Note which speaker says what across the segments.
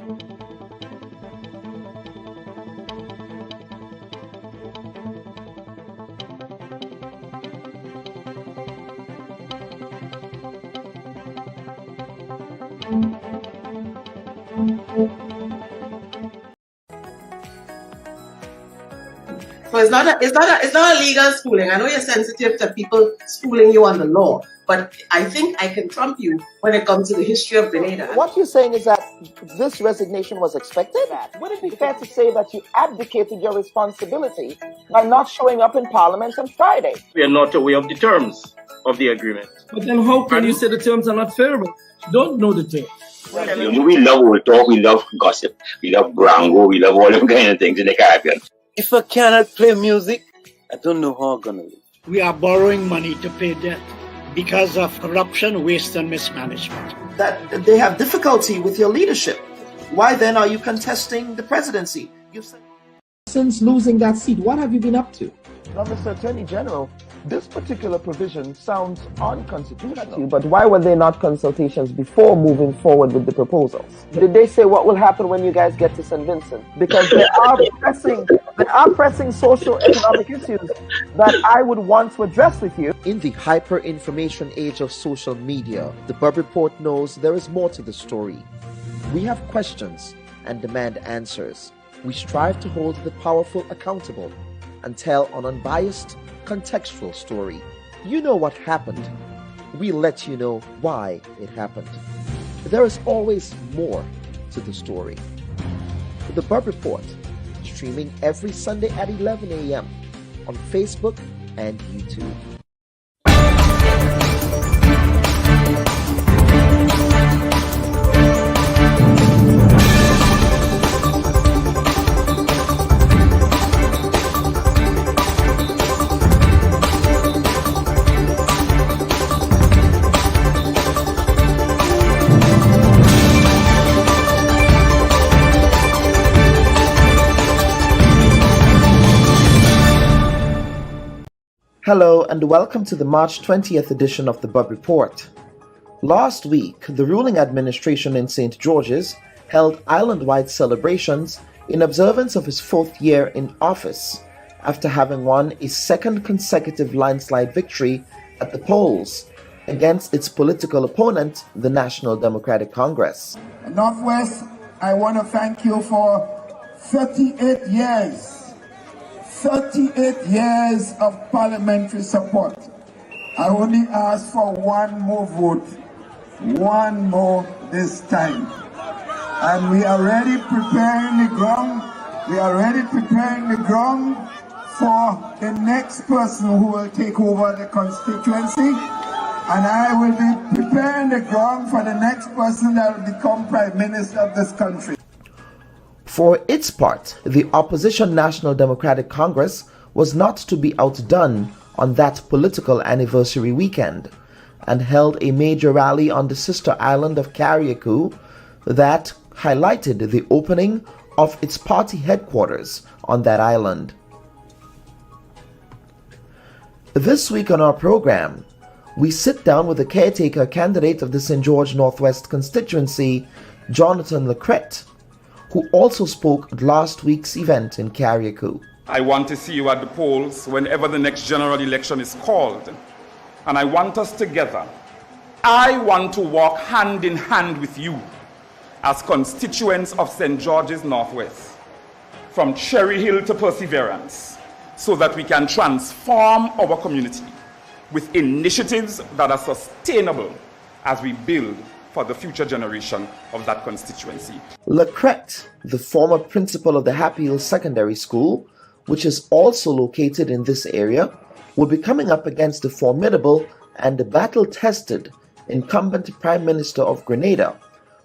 Speaker 1: So it's not a legal schooling. I know you're sensitive to people schooling you on the law, but I think I can trump you when it comes to the history of Grenada.
Speaker 2: What you're saying is that this resignation was expected? Would it be fair to say that you abdicated your responsibility by not showing up in Parliament on Friday?
Speaker 3: We are not aware of the terms of the agreement.
Speaker 4: But then how can you say the terms are not favorable? You don't know the terms.
Speaker 5: We love old talk, we love gossip, we love brango, we love all them kind of things in the Caribbean.
Speaker 6: If I cannot play music, I don't know how I'm gonna live.
Speaker 7: We are borrowing money to pay debt because of corruption, waste, and mismanagement.
Speaker 2: That they have difficulty with your leadership. Why then are you contesting the presidency?
Speaker 8: Since losing that seat, what have you been up to?
Speaker 2: Now, Mr. Attorney General, this particular provision sounds unconstitutional, but why were there not consultations before moving forward with the proposals? Did they say what will happen when you guys get to St. Vincent? Because there are pressing social economic issues that I would want to address with you.
Speaker 8: In the hyper-information age of social media, the Bubb Report knows there is more to the story. We have questions and demand answers. We strive to hold the powerful accountable and tell an unbiased, contextual story. You know what happened. We let you know why it happened. There is always more to the story. The Bubb Report, streaming every Sunday at 11 a.m. on Facebook and YouTube. Hello and welcome to the March 20th edition of the Bubb Report. Last week, the ruling administration in St. George's held island-wide celebrations in observance of his fourth year in office, after having won a second consecutive landslide victory at the polls against its political opponent, the National Democratic Congress.
Speaker 9: Northwest, I want to thank you for 38 years. 38 years of parliamentary support. I only ask for one more vote, one more this time. And we are already preparing the ground. We are already preparing the ground for the next person who will take over the constituency. And I will be preparing the ground for the next person that will become Prime Minister of this country.
Speaker 8: For its part, the opposition National Democratic Congress was not to be outdone on that political anniversary weekend and held a major rally on the sister island of Caretaker that highlighted the opening of its party headquarters on that island. This week on our program, we sit down with the caretaker candidate of the St. George Northwest constituency, Jonathan LaCrete, who also spoke at last week's event in Carriacou.
Speaker 10: I want to see you at the polls whenever the next general election is called. And I want us together. I want to walk hand in hand with you as constituents of St. George's Northwest, from Cherry Hill to Perseverance, so that we can transform our community with initiatives that are sustainable as we build for the future generation of that constituency.
Speaker 8: LaCrete, the former principal of the Happy Hill Secondary School, which is also located in this area, will be coming up against the formidable and battle-tested incumbent Prime Minister of Grenada,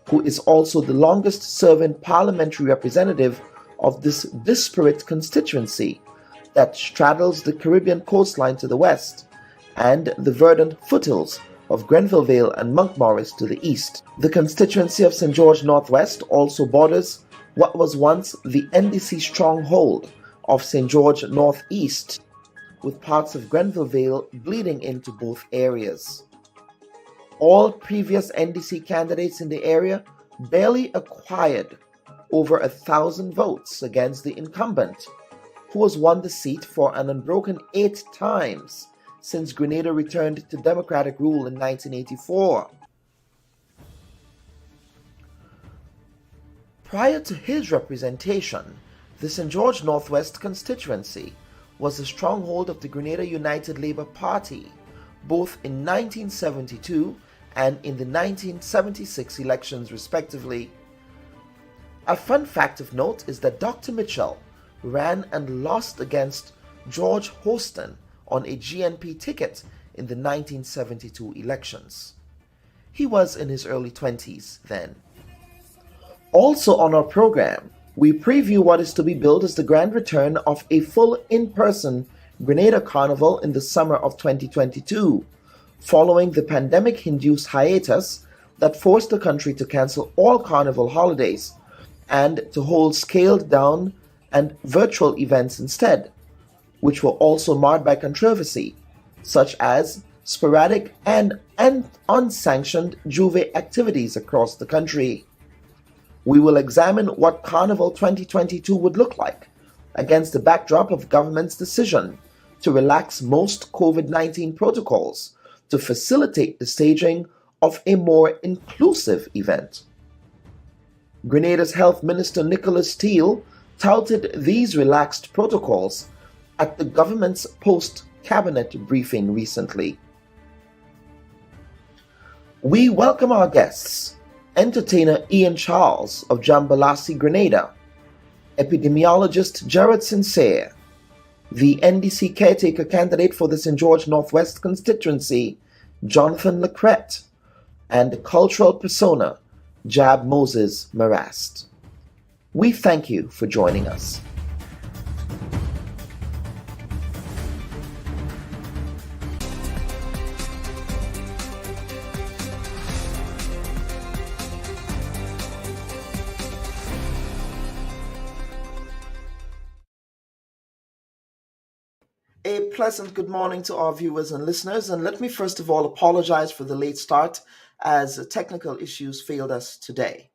Speaker 8: who is also the longest-serving parliamentary representative of this disparate constituency that straddles the Caribbean coastline to the west and the verdant foothills of Grenville Vale and Monkmorris to the east. The constituency of St. George Northwest also borders what was once the NDC stronghold of St. George Northeast, with parts of Grenville Vale bleeding into both areas. All previous NDC candidates in the area barely acquired over 1,000 votes against the incumbent, who has won the seat for an unbroken 8 times since Grenada returned to democratic rule in 1984. Prior to his representation, the St. George Northwest constituency was the stronghold of the Grenada United Labour Party, both in 1972 and in the 1976 elections respectively. A fun fact of note is that Dr. Mitchell ran and lost against George Hoston on a GNP ticket in the 1972 elections. He was in his early 20s then. Also on our program, we preview what is to be billed as the grand return of a full in-person Grenada Carnival in the summer of 2022, following the pandemic-induced hiatus that forced the country to cancel all Carnival holidays and to hold scaled-down and virtual events instead, which were also marred by controversy, such as sporadic and unsanctioned Juve activities across the country. We will examine what Carnival 2022 would look like against the backdrop of government's decision to relax most COVID-19 protocols to facilitate the staging of a more inclusive event. Grenada's Health Minister Nicholas Steele touted these relaxed protocols at the government's post-cabinet briefing recently. We welcome our guests, entertainer Ian Charles of Jambalasi, Grenada, epidemiologist Jared Sincere, the NDC caretaker candidate for the St. George Northwest constituency, Jonathan LaCrete, and cultural persona Jab Moses Marast. We thank you for joining us. A pleasant good morning to our viewers and listeners, and let me first of all apologize for the late start as technical issues failed us today.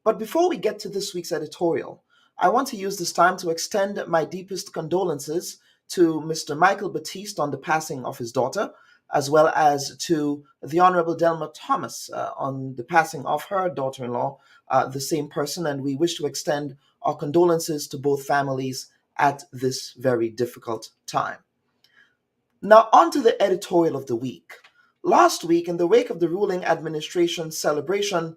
Speaker 8: But before we get to this week's editorial, I want to use this time to extend my deepest condolences to Mr. Michael Batiste on the passing of his daughter, as well as to the Honorable Delma Thomas on the passing of her daughter-in-law, the same person, and we wish to extend our condolences to both families at this very difficult time. Now, on to the editorial of the week. Last week, in the wake of the ruling administration's celebration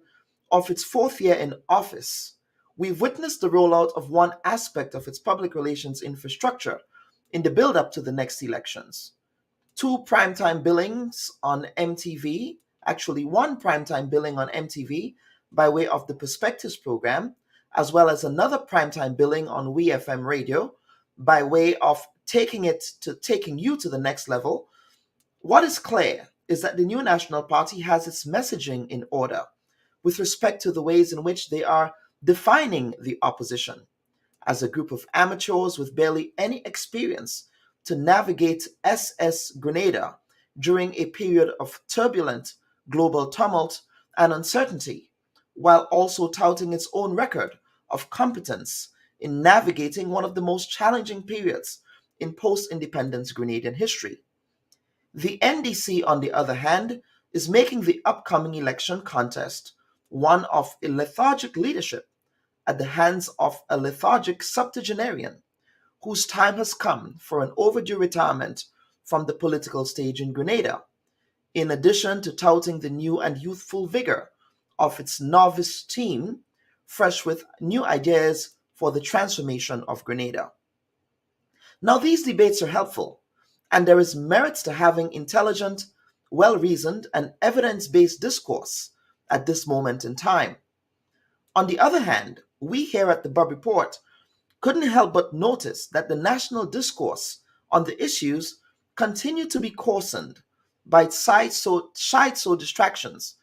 Speaker 8: of its 4th year in office, we've witnessed the rollout of one aspect of its public relations infrastructure in the build-up to the next elections. 2 primetime billings on MTV, actually 1 primetime billing on MTV by way of the Perspectives program, as well as another primetime billing on WeFM radio by way of taking you to the next level. What is clear is that the new National Party has its messaging in order with respect to the ways in which they are defining the opposition as a group of amateurs with barely any experience to navigate SS Grenada during a period of turbulent global tumult and uncertainty, while also touting its own record of competence in navigating one of the most challenging periods in post-independence Grenadian history. The NDC, on the other hand, is making the upcoming election contest one of a lethargic leadership at the hands of a lethargic septuagenarian whose time has come for an overdue retirement from the political stage in Grenada, in addition to touting the new and youthful vigor of its novice team, fresh with new ideas for the transformation of Grenada. Now, these debates are helpful, and there is merit to having intelligent, well-reasoned, and evidence-based discourse at this moment in time. On the other hand, we here at the Bubb Report couldn't help but notice that the national discourse on the issues continue to be coarsened by sideshow distractions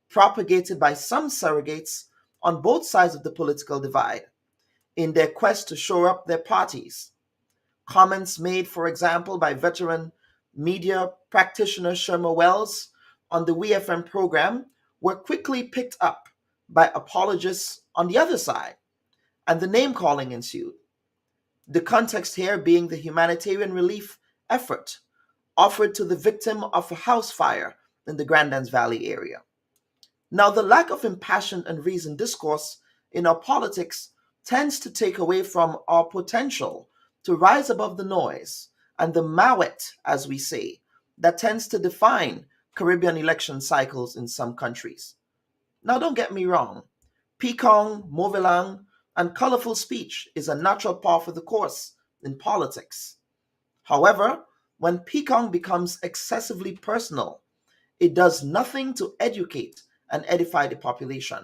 Speaker 8: propagated by some surrogates on both sides of the political divide in their quest to shore up their parties. Comments made, for example, by veteran media practitioner Sherma Wells on the WeFM program were quickly picked up by apologists on the other side, and the name-calling ensued. The context here being the humanitarian relief effort offered to the victim of a house fire in the Grandans Valley area. Now, the lack of impassioned and reasoned discourse in our politics tends to take away from our potential to rise above the noise and the mawet, as we say, that tends to define Caribbean election cycles in some countries. Now, don't get me wrong. Pekong, Movilang, and colorful speech is a natural par for the course in politics. However, when Pekong becomes excessively personal, it does nothing to educate and edify the population.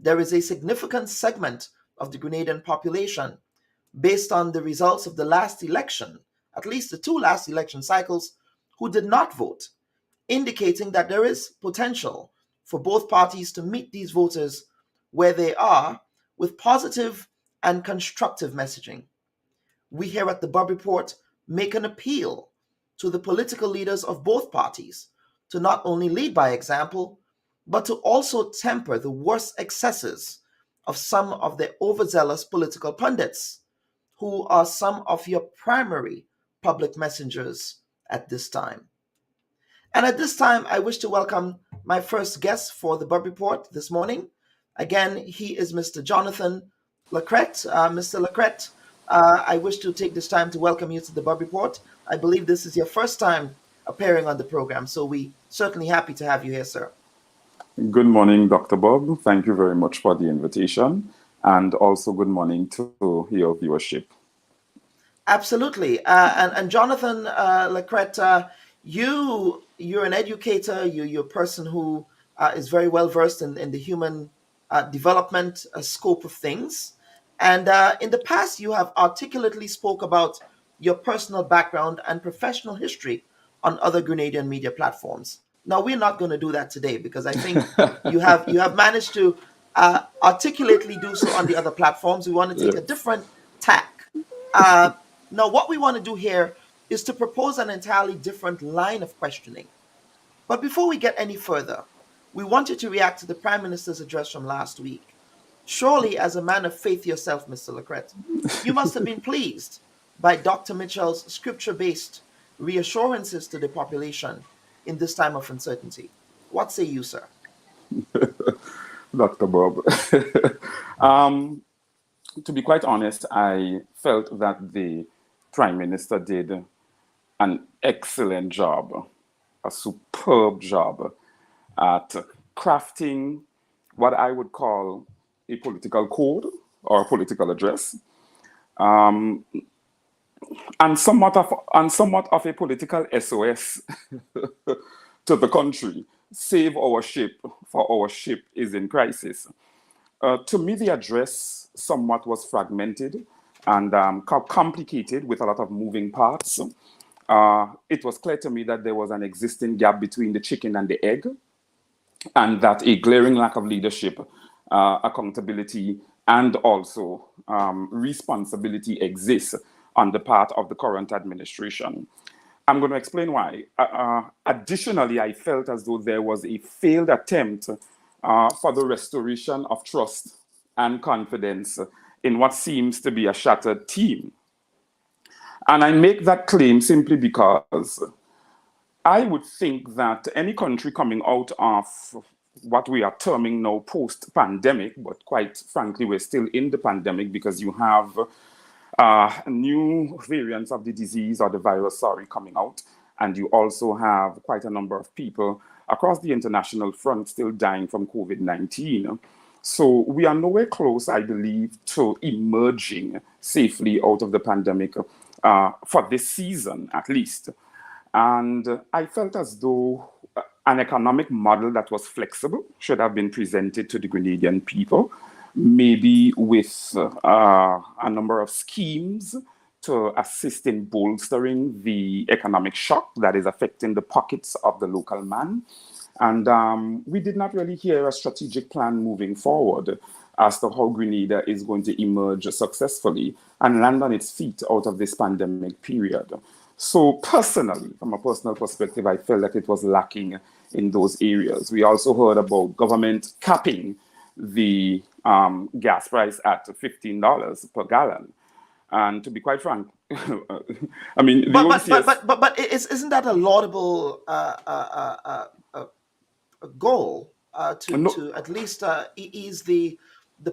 Speaker 8: There is a significant segment of the Grenadian population, based on the results of the last election, at least the 2 last election cycles, who did not vote, indicating that there is potential for both parties to meet these voters where they are with positive and constructive messaging. We here at the Bubb Report make an appeal to the political leaders of both parties to not only lead by example, but to also temper the worst excesses of some of the overzealous political pundits, who are some of your primary public messengers at this time. And at this time, I wish to welcome my first guest for the Bubb Report this morning. Again, he is Mr. Jonathan LaCrete. Mr. LaCrete, I wish to take this time to welcome you to the Bubb Report. I believe this is your first time appearing on the program, so we're certainly happy to have you here, sir.
Speaker 10: Good morning, Dr. Bob. Thank you very much for the invitation. And also good morning to your viewership. Absolutely.
Speaker 8: And Jonathan LaCrete, you're an educator, you're a person who is very well versed in the human development scope of things. And in the past, you have articulately spoke about your personal background and professional history on other Grenadian media platforms. Now, we're not going to do that today because I think you have managed to articulately do so on the other platforms. We want to take a different tack. Now, what we want to do here is to propose an entirely different line of questioning. But before we get any further, we want you to react to the Prime Minister's address from last week. Surely, as a man of faith yourself, Mr. LaCrete, you must have been pleased by Dr. Mitchell's scripture-based reassurances to the population in this time of uncertainty. What say you, sir?
Speaker 10: Dr. Bob. To be quite honest, I felt that the Prime Minister did an excellent job, a superb job at crafting what I would call a political code or a political address, and somewhat of a political SOS to the country. Save our ship, for our ship is in crisis. To me, the address somewhat was fragmented and complicated with a lot of moving parts. It was clear to me that there was an existing gap between the chicken and the egg, and that a glaring lack of leadership, accountability, and also responsibility exists on the part of the current administration. I'm going to explain why. Additionally, I felt as though there was a failed attempt for the restoration of trust and confidence in what seems to be a shattered team. And I make that claim simply because I would think that any country coming out of what we are terming now post-pandemic, but quite frankly, we're still in the pandemic because you have new variants of the disease or the virus, coming out. And you also have quite a number of people across the international front still dying from COVID-19. So we are nowhere close, I believe, to emerging safely out of the pandemic for this season, at least. And I felt as though an economic model that was flexible should have been presented to the Grenadian people, maybe with a number of schemes to assist in bolstering the economic shock that is affecting the pockets of the local man. And we did not really hear a strategic plan moving forward as to how Grenada is going to emerge successfully and land on its feet out of this pandemic period. So personally, from a personal perspective, I felt that it was lacking in those areas. We also heard about government capping the gas price at $15 per gallon. And to be quite frank, I mean, the OECS...
Speaker 2: But isn't that a laudable goal to at least ease the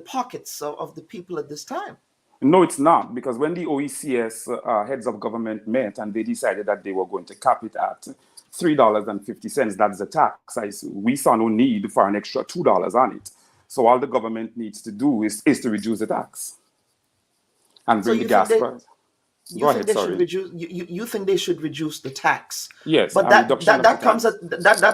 Speaker 2: pockets of the people at this time?
Speaker 10: No, it's not, because when the OECS heads of government met and they decided that they were going to cap it at $3.50, that's the tax. We saw no need for an extra $2 on it. So all the government needs to do is to reduce the tax and bring the gas price. Go ahead, sorry.
Speaker 2: You think they should reduce the tax?
Speaker 10: Yes,
Speaker 2: but that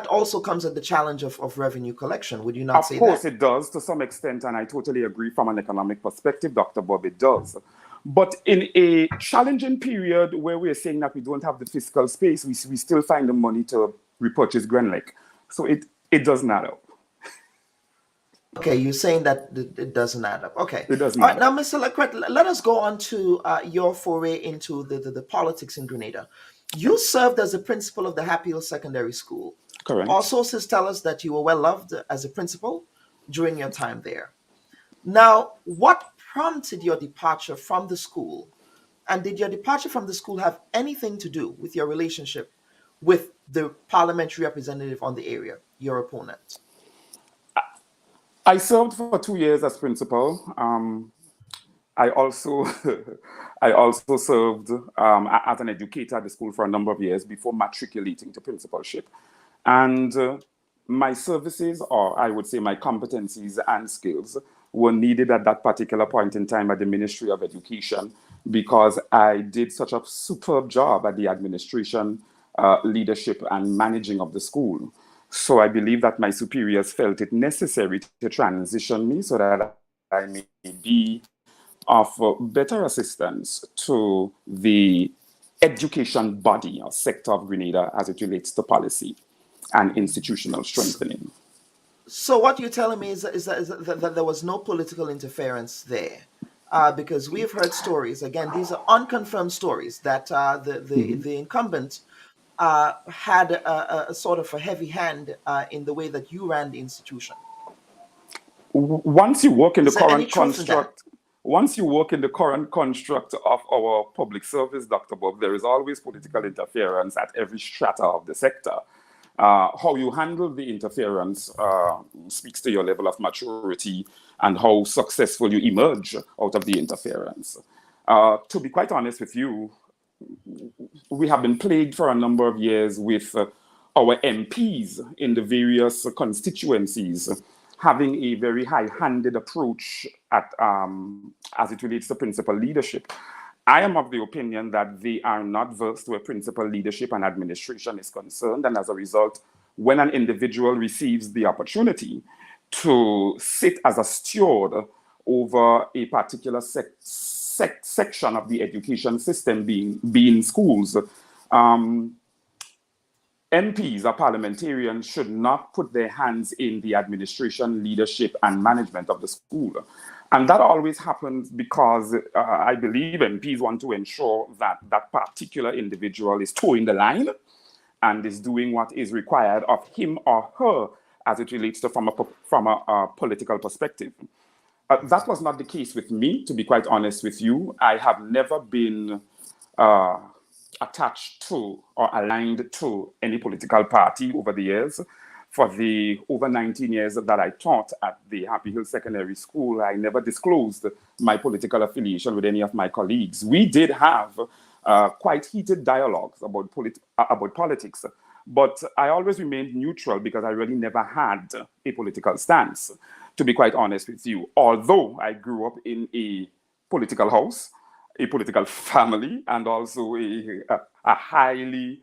Speaker 2: also comes at the challenge of revenue collection. Would you not say that?
Speaker 10: Of course it does, to some extent, and I totally agree from an economic perspective, Dr. Bubb, it does. But in a challenging period where we're saying that we don't have the fiscal space, we still find the money to repurchase Grenada. So it doesn't add up.
Speaker 2: Okay, you're saying that it doesn't add up. Okay.
Speaker 10: It doesn't
Speaker 2: All right,
Speaker 10: add
Speaker 2: now,
Speaker 10: up.
Speaker 2: Mr. LaCrete, let us go on to your foray into the politics in Grenada. You served as a principal of the Happy Hill Secondary School.
Speaker 10: Correct.
Speaker 2: All sources tell us that you were well loved as a principal during your time there. Now, what prompted your departure from the school? And did your departure from the school have anything to do with your relationship with the parliamentary representative on the area, your opponent?
Speaker 10: I served for 2 years as principal. I also served as an educator at the school for a number of years before matriculating to principalship. And my services, or I would say my competencies and skills, were needed at that particular point in time at the Ministry of Education because I did such a superb job at the administration, leadership, and managing of the school. So I believe that my superiors felt it necessary to transition me so that I may be of better assistance to the education body or sector of Grenada as it relates to policy and institutional strengthening.
Speaker 2: So what you're telling me is that there was no political interference there, because we've heard stories. Again, these are unconfirmed stories that the incumbent had a sort of a heavy hand in the way that you ran the institution.
Speaker 10: Once you work in the current construct, of our public service, Dr. Bubb, there is always political interference at every strata of the sector. How you handle the interference speaks to your level of maturity and how successful you emerge out of the interference. To be quite honest with you, we have been plagued for a number of years with our MPs in the various constituencies having a very high-handed approach as it relates to principal leadership. I am of the opinion that they are not versed where principal leadership and administration is concerned, and as a result, when an individual receives the opportunity to sit as a steward over a particular section of the education system being schools, MPs or parliamentarians should not put their hands in the administration, leadership, and management of the school. And that always happens because I believe MPs want to ensure that that particular individual is toeing the line and is doing what is required of him or her as it relates to from a political perspective. That was not the case with me, to be quite honest with you. I have never been attached to or aligned to any political party over the years. For the over 19 years that I taught at the Happy Hill Secondary School, I never disclosed my political affiliation with any of my colleagues. We did have quite heated dialogues about politics, but I always remained neutral because I really never had a political stance, to be quite honest with you. Although I grew up in a political house, a political family, and also a highly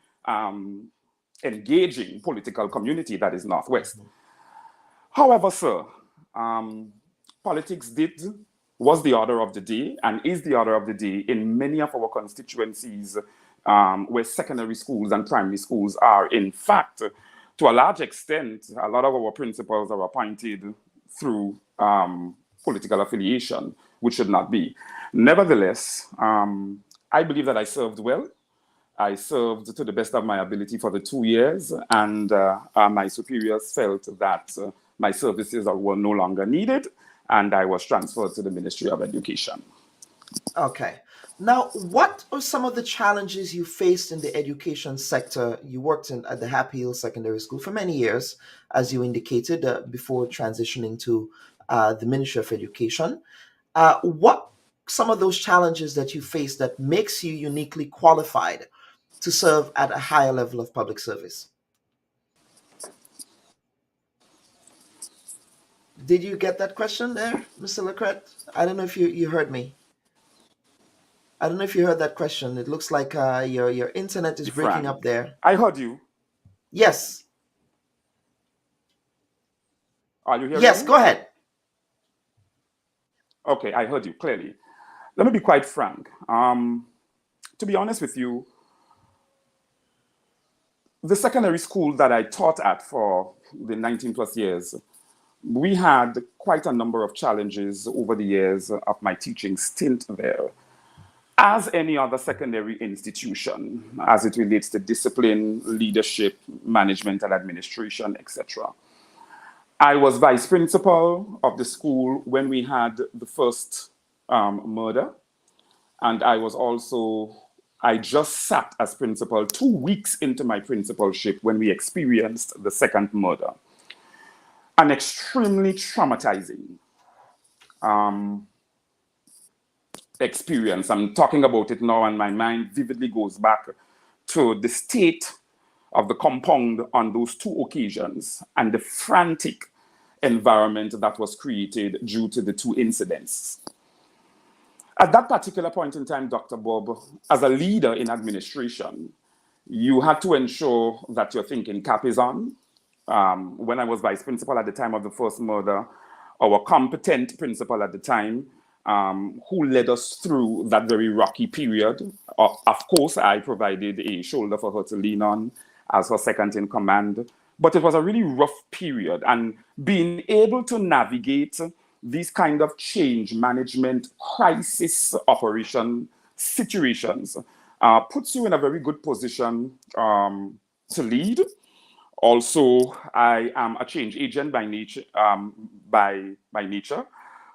Speaker 10: engaging political community that is Northwest. However, sir, politics was the order of the day and is the order of the day in many of our constituencies where secondary schools and primary schools are. In fact, to a large extent, a lot of our principals are appointed through political affiliation, which should not be. Nevertheless, I believe that I served well. I served to the best of my ability for the 2 years, and my superiors felt that my services were no longer needed, and I was transferred to the Ministry of Education.
Speaker 2: Okay. Now, what are some of the challenges you faced in the education sector? You worked at the Happy Hill Secondary School for many years, as you indicated, before transitioning to the Ministry of Education. What some of those challenges that you face that makes you uniquely qualified to serve at a higher level of public service? Did you get that question there, Mr. LaCrete? I don't know if you heard me. I don't know if you heard that question. It looks like your internet is breaking up there.
Speaker 10: I heard you.
Speaker 2: Yes.
Speaker 10: Are you hearing
Speaker 2: Yes,
Speaker 10: me?
Speaker 2: go ahead.
Speaker 10: Okay, I heard you clearly. Let me be quite frank. To be honest with you, the secondary school that I taught at for the 19 plus years, we had quite a number of challenges over the years of my teaching stint there. As any other secondary institution, as it relates to discipline, leadership, management and administration, etc. I was vice principal of the school when we had the first murder. And I just sat as principal 2 weeks into my principalship when we experienced the second murder. An extremely traumatizing experience. I'm talking about it now, and my mind vividly goes back to the state of the compound on those two occasions and the frantic environment that was created due to the two incidents. At that particular point in time, Dr. Bubb, as a leader in administration, you had to ensure that your thinking cap is on. When I was vice principal at the time of the first murder, our competent principal at the time, who led us through that very rocky period. Of course, I provided a shoulder for her to lean on as her second in command, but it was a really rough period, and being able to navigate these kind of change management, crisis operation situations puts you in a very good position to lead. Also, I am a change agent by nature.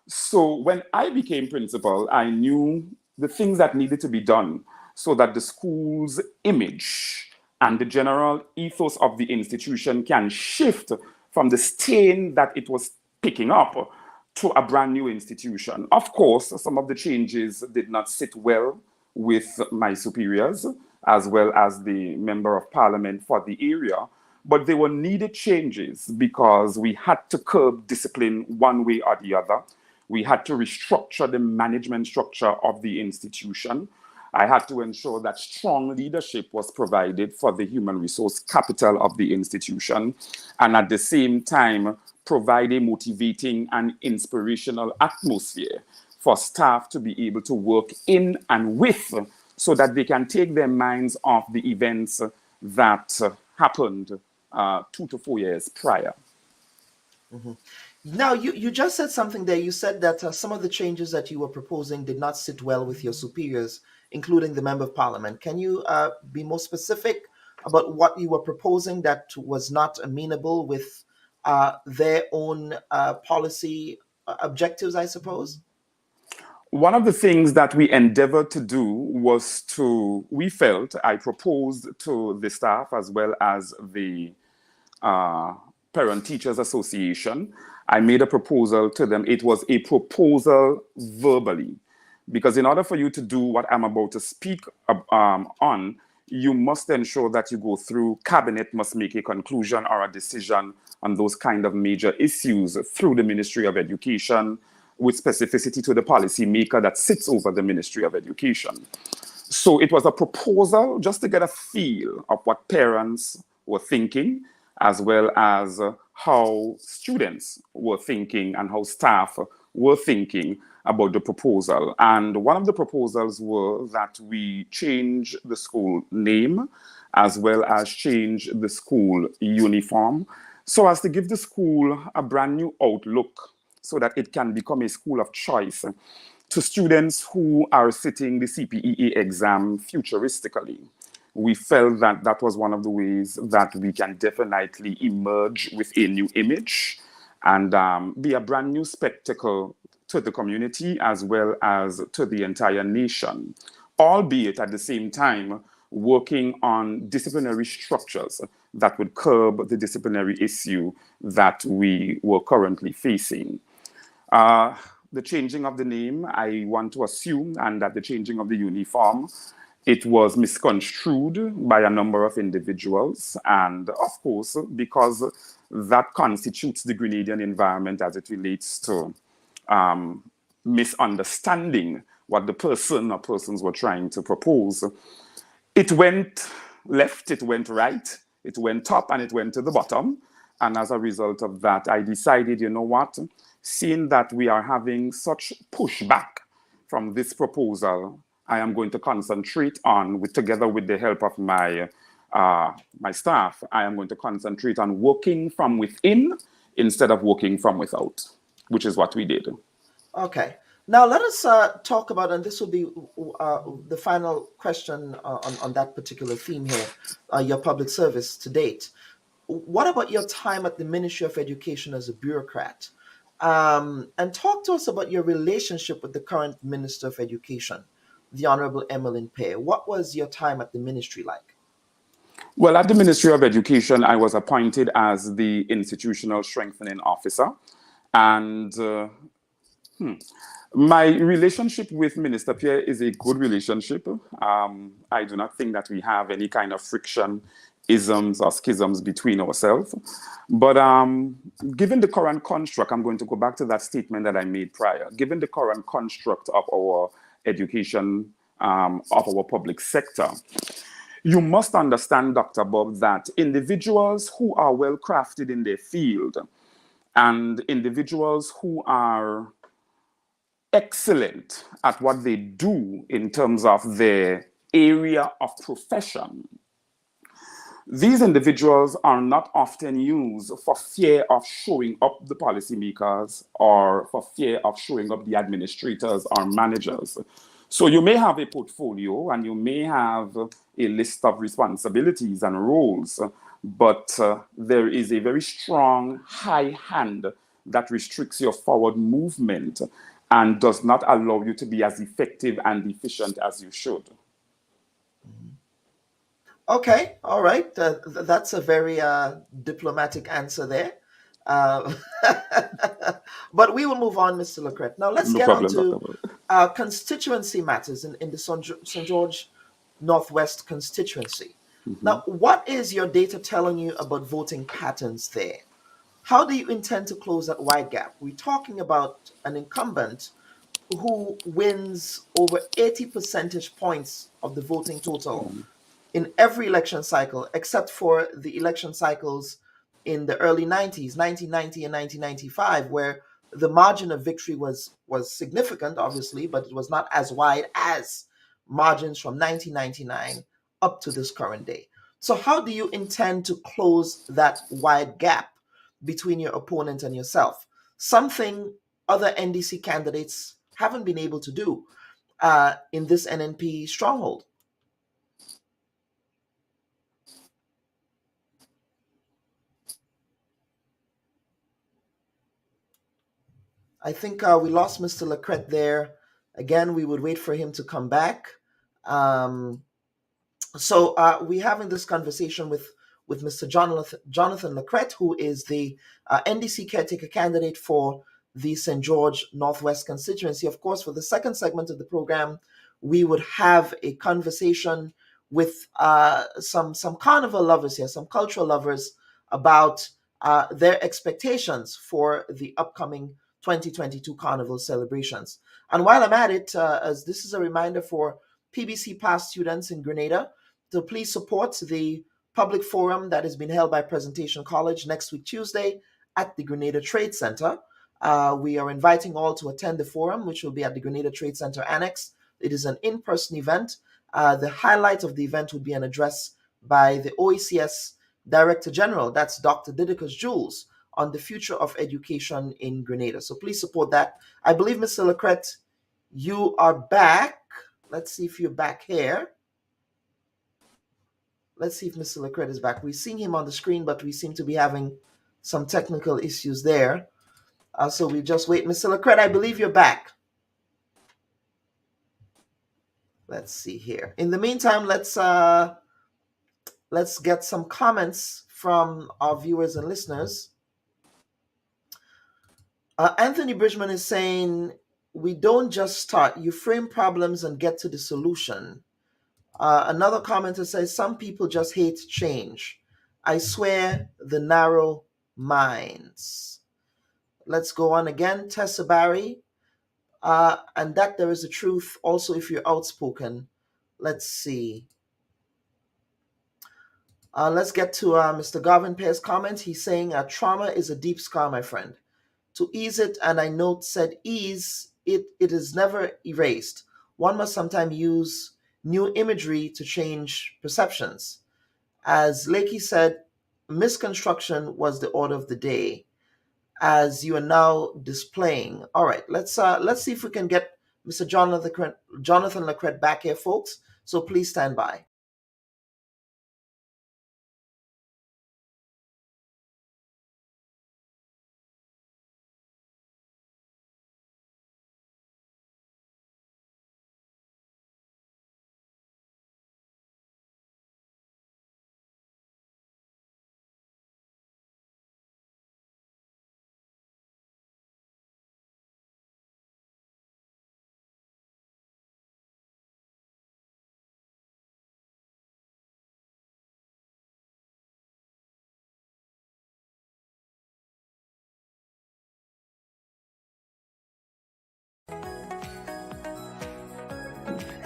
Speaker 10: So when I became principal, I knew the things that needed to be done so that the school's image and the general ethos of the institution can shift from the stain that it was picking up to a brand new institution. Of course, some of the changes did not sit well with my superiors, as well as the Member of Parliament for the area, but they were needed changes because we had to curb discipline one way or the other. We had to restructure the management structure of the institution. I had to ensure that strong leadership was provided for the human resource capital of the institution, and at the same time, provide a motivating and inspirational atmosphere for staff to be able to work in and with, so that they can take their minds off the events that happened 2 to 4 years prior.
Speaker 2: Mm-hmm. Now, you just said something there. You said that some of the changes that you were proposing did not sit well with your superiors, including the Member of Parliament. Can you be more specific about what you were proposing that was not amenable with their own policy objectives, I suppose?
Speaker 10: One of the things that we endeavored to do was I proposed to the staff as well as the Parent Teachers Association. I made a proposal to them. It was a proposal verbally, because in order for you to do what I'm about to speak on, you must ensure that you go through, Cabinet must make a conclusion or a decision on those kind of major issues through the Ministry of Education, with specificity to the policy maker that sits over the Ministry of Education. So it was a proposal just to get a feel of what parents were thinking, as well as how students were thinking and how staff were thinking about the proposal. And one of the proposals were that we change the school name as well as change the school uniform, so as to give the school a brand new outlook, so that it can become a school of choice to students who are sitting the CPEA exam futuristically. We felt that that was one of the ways that we can definitely emerge with a new image and be a brand new spectacle to the community as well as to the entire nation, albeit at the same time working on disciplinary structures that would curb the disciplinary issue that we were currently facing. The changing of the name, I want to assume, and that the changing of the uniform, it was misconstrued by a number of individuals. And of course, because that constitutes the Grenadian environment as it relates to misunderstanding what the person or persons were trying to propose. It went left, it went right, it went top, and it went to the bottom. And as a result of that, I decided, you know what, seeing that we are having such pushback from this proposal, I am going to concentrate on, together with the help of my staff, I am going to concentrate on working from within instead of working from without, which is what we did.
Speaker 2: Okay. Now let us talk about, and this will be the final question on that particular theme here, your public service to date. What about your time at the Ministry of Education as a bureaucrat? And talk to us about your relationship with the current Minister of Education, the Honorable Emmeline Payne. What was your time at the ministry like?
Speaker 10: Well, at the Ministry of Education, I was appointed as the Institutional Strengthening Officer. And my relationship with Minister Pierre is a good relationship. I do not think that we have any kind of friction, isms or schisms between ourselves. But given the current construct, I'm going to go back to that statement that I made prior. Given the current construct of our education, of our public sector, you must understand, Dr. Bubb, that individuals who are well crafted in their field and individuals who are excellent at what they do in terms of their area of profession, these individuals are not often used for fear of showing up the policymakers or for fear of showing up the administrators or managers. So you may have a portfolio and you may have a list of responsibilities and roles, but there is a very strong high hand that restricts your forward movement and does not allow you to be as effective and efficient as you should.
Speaker 2: Okay, all right. That's a very diplomatic answer there. But we will move on, Mr. LaCrete. Now let's get on to constituency matters in the St. George Northwest constituency. Now, what is your data telling you about voting patterns there? How do you intend to close that wide gap? We're talking about an incumbent who wins over 80 percentage points of the voting total in every election cycle, except for the election cycles in the early 90s, 1990 and 1995, where the margin of victory was significant, obviously, but it was not as wide as margins from 1999 up to this current day. So how do you intend to close that wide gap between your opponent and yourself? Something other NDC candidates haven't been able to do in this NNP stronghold. I think we lost Mr. LaCrete there. Again, we would wait for him to come back. So we're having this conversation with Mr. Jonathan LaCrete, who is the NDC caretaker candidate for the St. George Northwest constituency. Of course, for the second segment of the program, we would have a conversation with some carnival lovers here, some cultural lovers, about their expectations for the upcoming 2022 Carnival celebrations. And while I'm at it, as this is a reminder for PBC past students in Grenada to please support the public forum that has been held by Presentation College next week, Tuesday, at the Grenada Trade Center. We are inviting all to attend the forum, which will be at the Grenada Trade Center Annex. It is an in-person event. The highlight of the event would be an address by the OECS Director General, that's Dr. Didicus Jules, on the future of education in Grenada. So please support that. I believe, Mr. LaCrete, you are back. Let's see if you're back here. Let's see if Mr. LaCrete is back. We're seeing him on the screen, but we seem to be having some technical issues there. So we just wait. Mr. LaCrete, I believe you're back. Let's see here. In the meantime, let's get some comments from our viewers and listeners. Anthony Bridgman is saying, we don't just start, you frame problems and get to the solution. Another commenter says, some people just hate change. I swear, the narrow minds. Let's go on again. Tessa Barry, and that there is a truth also if you're outspoken. Let's see. Let's get to Mr. Garvin Pear's comment. He's saying, trauma is a deep scar, my friend. To ease it, and I note said ease, it is never erased. One must sometimes use new imagery to change perceptions. As Lakey said, misconstruction was the order of the day, as you are now displaying. All right, let's see if we can get Mr. Jonathan LaCrete back here, folks. So please stand by.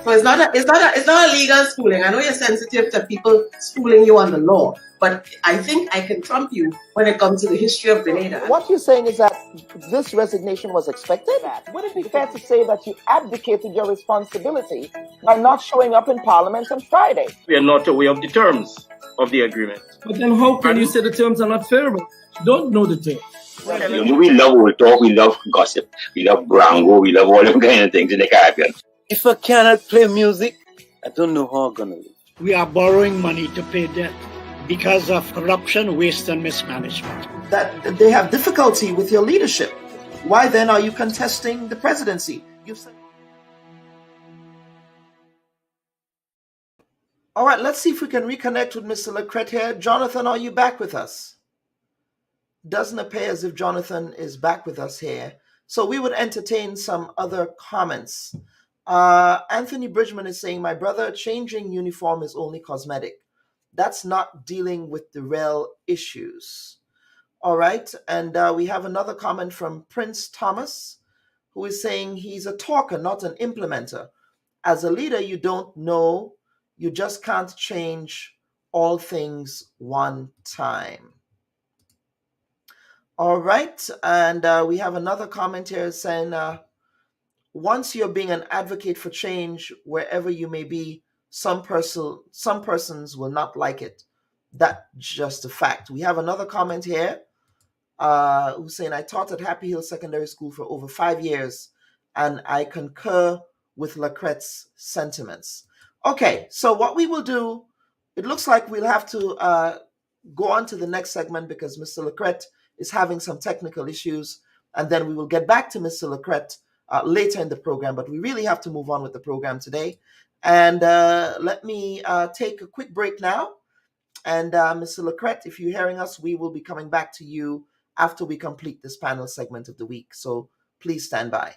Speaker 1: So it's not a legal schooling. I know you're sensitive to people schooling you on the law, but I think I can trump you when it comes to the history of Grenada.
Speaker 2: What you're saying is that this resignation was expected? Would it be fair to say that you abdicated your responsibility by not showing up in Parliament on Friday?
Speaker 3: We are not aware of the terms of the agreement.
Speaker 4: But then how can you say the terms are not favorable? You don't know the terms.
Speaker 5: We love old talk, we love gossip, we love brango, we love all them kind of things in the Caribbean.
Speaker 6: If I cannot play music, I don't know how I'm going to live.
Speaker 7: We are borrowing money to pay debt because of corruption, waste, and mismanagement.
Speaker 2: That they have difficulty with your leadership. Why then are you contesting the presidency? All right, let's see if we can reconnect with Mr. LaCrete here. Jonathan, are you back with us? Doesn't appear as if Jonathan is back with us here. So we would entertain some other comments. Anthony Bridgman is saying, my brother, changing uniform is only cosmetic. That's not dealing with the real issues. All right. And we have another comment from Prince Thomas, who is saying he's a talker, not an implementer. As a leader, you don't know. You just can't change all things one time. All right. And we have another comment here saying, once you're being an advocate for change, wherever you may be, some persons will not like it. That's just a fact. We have another comment here who's saying, I taught at Happy Hill Secondary School for over 5 years, and I concur with LaCrete's sentiments. Okay, so what we will do, it looks like we'll have to go on to the next segment because Mr. LaCrete is having some technical issues, and then we will get back to Mr. LaCrete later in the program, but we really have to move on with the program today. And let me take a quick break now. And Mr. LaCrete, if you're hearing us, we will be coming back to you after we complete this panel segment of the week. So please stand by.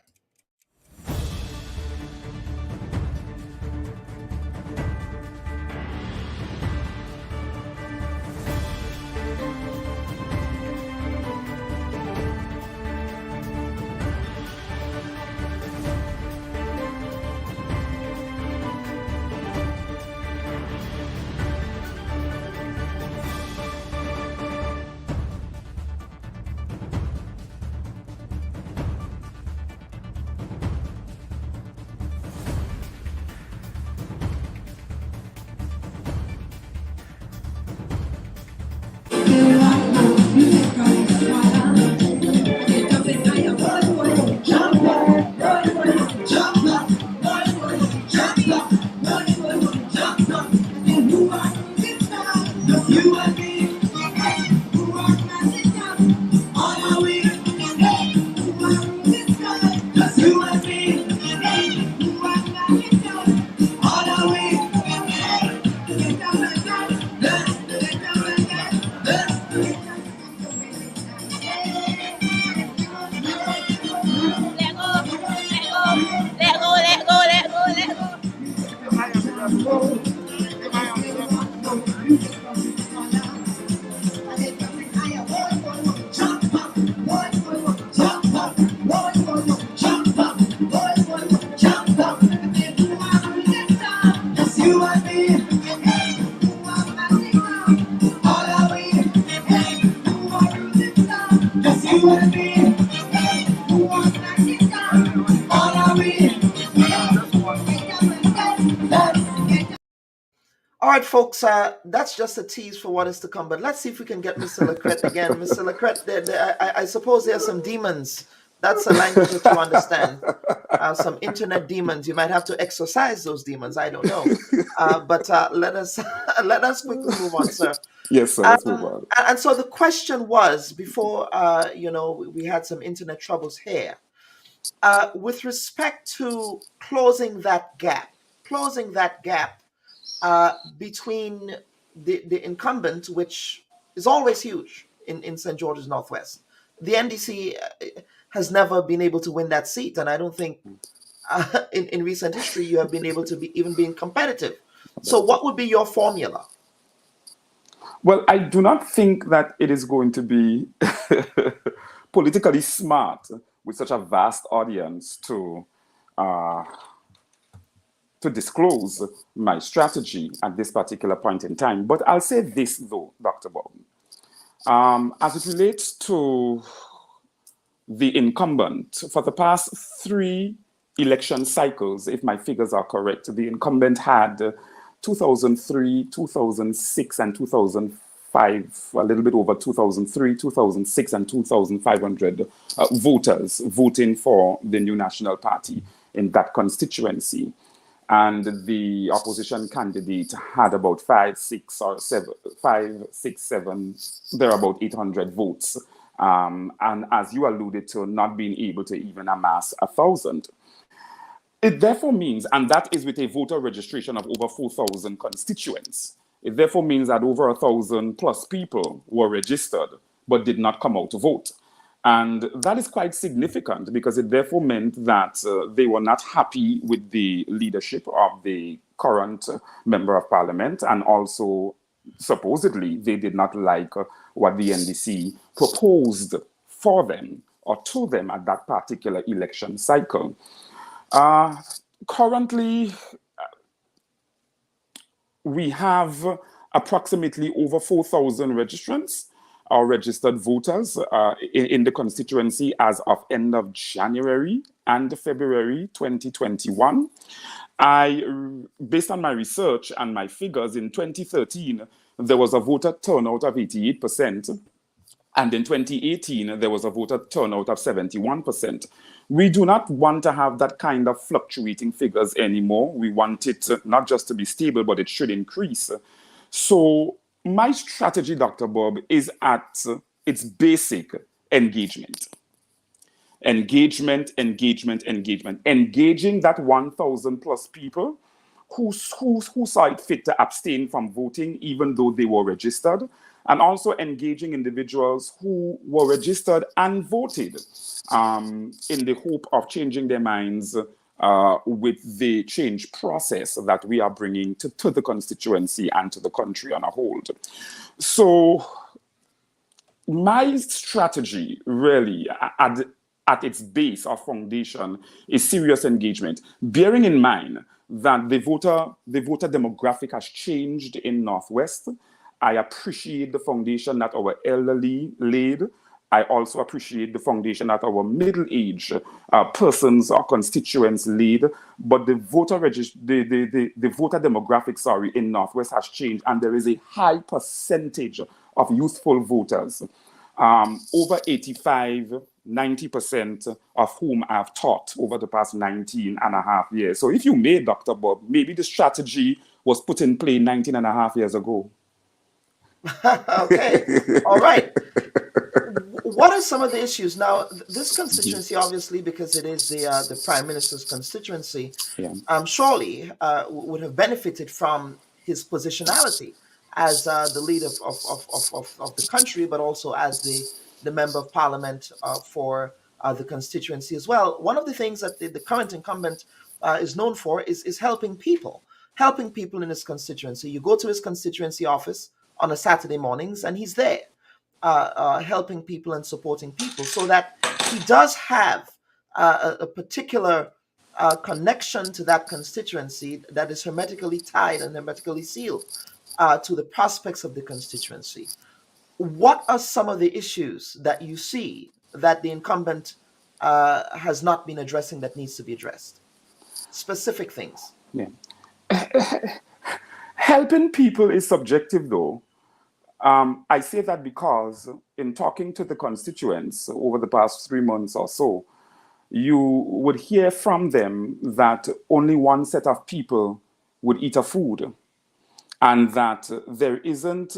Speaker 2: folks, that's just a tease for what is to come. But let's see if we can get Mr. LaCrete again. Mr. LaCrete, I suppose there are some demons. That's a language that you understand. Some internet demons. You might have to exorcise those demons. I don't know. But let us quickly move on, sir.
Speaker 10: Yes, sir. Let's move on.
Speaker 2: And so the question was, before we had some internet troubles here, with respect to closing that gap between the incumbent, which is always huge in St. George's Northwest. The NDC has never been able to win that seat, and I don't think in recent history you have been able to even being competitive. So what would be your formula?
Speaker 10: Well, I do not think that it is going to be politically smart with such a vast audience to disclose my strategy at this particular point in time. But I'll say this, though, Dr. Bob. As it relates to the incumbent, for the past 3 election cycles, if my figures are correct, the incumbent had 2003, 2006, and 2005, a little bit over 2003, 2006, and 2,500 voters voting for the new National Party in that constituency. And the opposition candidate had about 5, 6, 7, there are about 800 votes. And as you alluded to, not being able to even amass 1,000. It therefore means, and that is with a voter registration of over 4,000 constituents, it therefore means that over 1,000 plus people were registered but did not come out to vote. And that is quite significant because it therefore meant that they were not happy with the leadership of the current member of parliament, and also supposedly they did not like what the NDC proposed for them or to them at that particular election cycle. Currently, we have approximately over 4,000 registrants or registered voters in the constituency as of end of January and February 2021. Based on my research and my figures, in 2013, there was a voter turnout of 88%. And in 2018, there was a voter turnout of 71%. We do not want to have that kind of fluctuating figures anymore. We want it not just to be stable, but it should increase. So my strategy, Dr. Bob, is at its basic engagement. Engagement. Engaging that 1,000 plus people who saw it fit to abstain from voting even though they were registered, and also engaging individuals who were registered and voted in the hope of changing their minds with the change process that we are bringing to the constituency and to the country on a whole. So my strategy really at its base or foundation is serious engagement, bearing in mind that the voter demographic has changed in Northwest. I appreciate the foundation that our elderly laid. I also appreciate the foundation that our middle-aged persons or constituents lead. But the voter demographic, in Northwest has changed, and there is a high percentage of youthful voters, over 85, 90% of whom I've taught over the past 19 and a half years. So if you may, Dr. Bob, maybe the strategy was put in play 19 and a half years ago.
Speaker 2: Okay, all right. What are some of the issues? Now, this constituency, obviously, because it is the Prime Minister's constituency, surely would have benefited from his positionality as the leader of the country, but also as the member of parliament for the constituency as well. One of the things that the current incumbent is known for is helping people in his constituency. You go to his constituency office on a Saturday mornings, and he's there helping people and supporting people, so that he does have a particular connection to that constituency that is hermetically tied and hermetically sealed to the prospects of the constituency. What are some of the issues that you see that the incumbent has not been addressing that needs to be addressed? Specific things.
Speaker 10: Yeah. Helping people is subjective, though. I say that because in talking to the constituents over the past 3 months or so, you would hear from them that only one set of people would eat a food, and that there isn't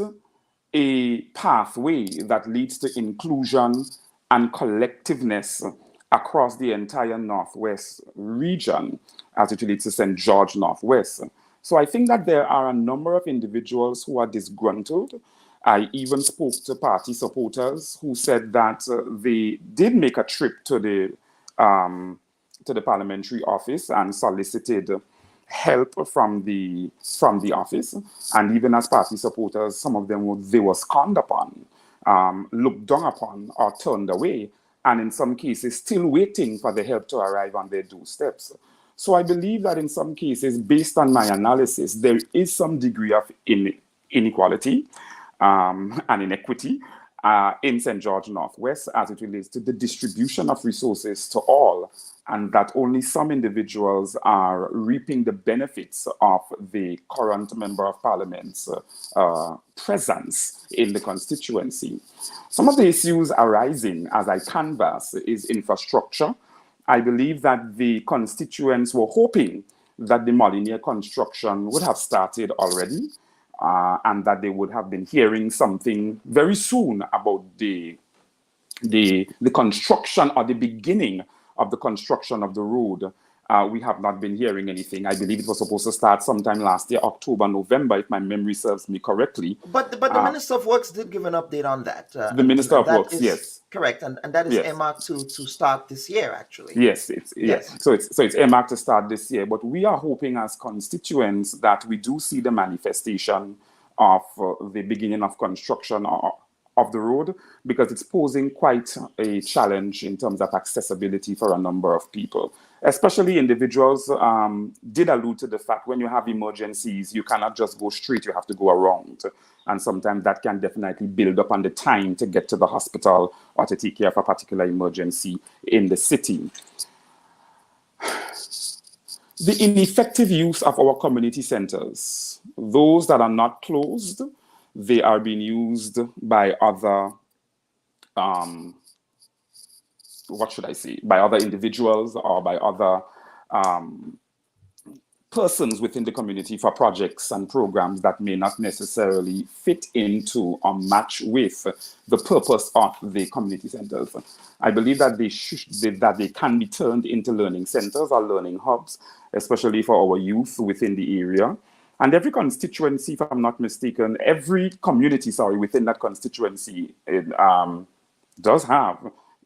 Speaker 10: a pathway that leads to inclusion and collectiveness across the entire Northwest region as it relates to St. George Northwest. So I think that there are a number of individuals who are disgruntled. I even spoke to party supporters who said that they did make a trip to the parliamentary office and solicited help from the office, and even as party supporters, some of them they were scorned upon, looked down upon, or turned away, and in some cases still waiting for the help to arrive on their doorsteps. So I believe that in some cases, based on my analysis, there is some degree of inequality and inequity in St. George Northwest as it relates to the distribution of resources to all, and that only some individuals are reaping the benefits of the current Member of Parliament's presence in the constituency. Some of the issues arising as I canvass is infrastructure. I believe that the constituents were hoping that the Molyneux construction would have started already, and that they would have been hearing something very soon about the construction or the beginning of the construction of the road. We have not been hearing anything. I believe it was supposed to start sometime last year, October, November, if my memory serves me correctly.
Speaker 2: But the Minister of Works did give an update on that.
Speaker 10: The Minister of Works, yes.
Speaker 2: Correct, and that is
Speaker 10: yes.
Speaker 2: earmarked to start this year, actually.
Speaker 10: Yes, So it's earmarked to start this year, but we are hoping as constituents that we do see the manifestation of the beginning of construction of the road, because it's posing quite a challenge in terms of accessibility for a number of people. Especially individuals did allude to the fact when you have emergencies, you cannot just go straight, you have to go around. And sometimes that can definitely build up on the time to get to the hospital or to take care of a particular emergency in the city. The ineffective use of our community centers, those that are not closed, they are being used by other, by other individuals or by other persons within the community for projects and programs that may not necessarily fit into or match with the purpose of the community centers. I believe that they can be turned into learning centers or learning hubs, especially for our youth within the area. And every constituency, if I'm not mistaken, every community, within that constituency, does have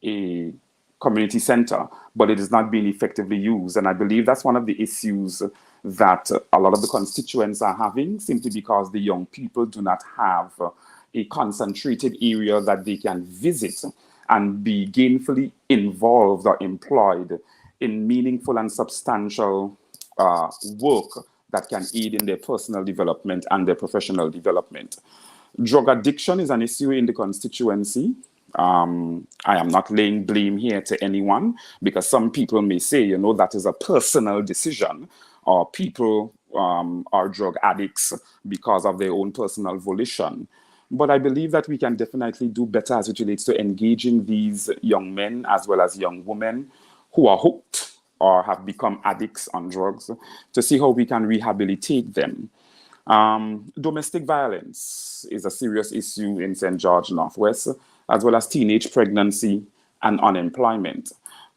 Speaker 10: a community center, but it is not being effectively used. And I believe that's one of the issues that a lot of the constituents are having, simply because the young people do not have a concentrated area that they can visit and be gainfully involved or employed in meaningful and substantial work that can aid in their personal development and their professional development. Drug addiction is an issue in the constituency. I am not laying blame here to anyone, because some people may say, that is a personal decision, or people are drug addicts because of their own personal volition. But I believe that we can definitely do better as it relates to engaging these young men as well as young women who are hooked or have become addicts on drugs, to see how we can rehabilitate them. Domestic violence is a serious issue in St. George Northwest, as well as teenage pregnancy and unemployment.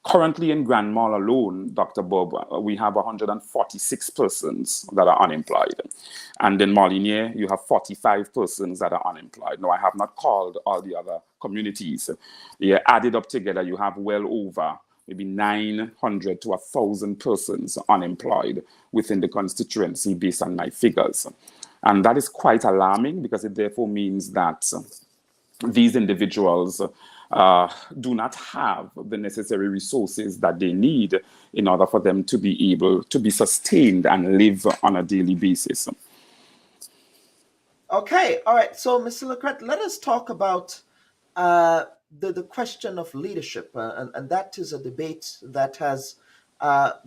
Speaker 10: Currently in Grand Mall alone, Dr. Bubb, we have 146 persons that are unemployed. And in Molyneux, you have 45 persons that are unemployed. Now, I have not called all the other communities. Yeah, added up together, you have well over maybe 900 to 1,000 persons unemployed within the constituency based on my figures. And that is quite alarming, because it therefore means that these individuals do not have the necessary resources that they need in order for them to be able to be sustained and live on a daily basis.
Speaker 2: Okay, all right. So, Mr. LaCrete, let us talk about the question of leadership, and that is a debate that has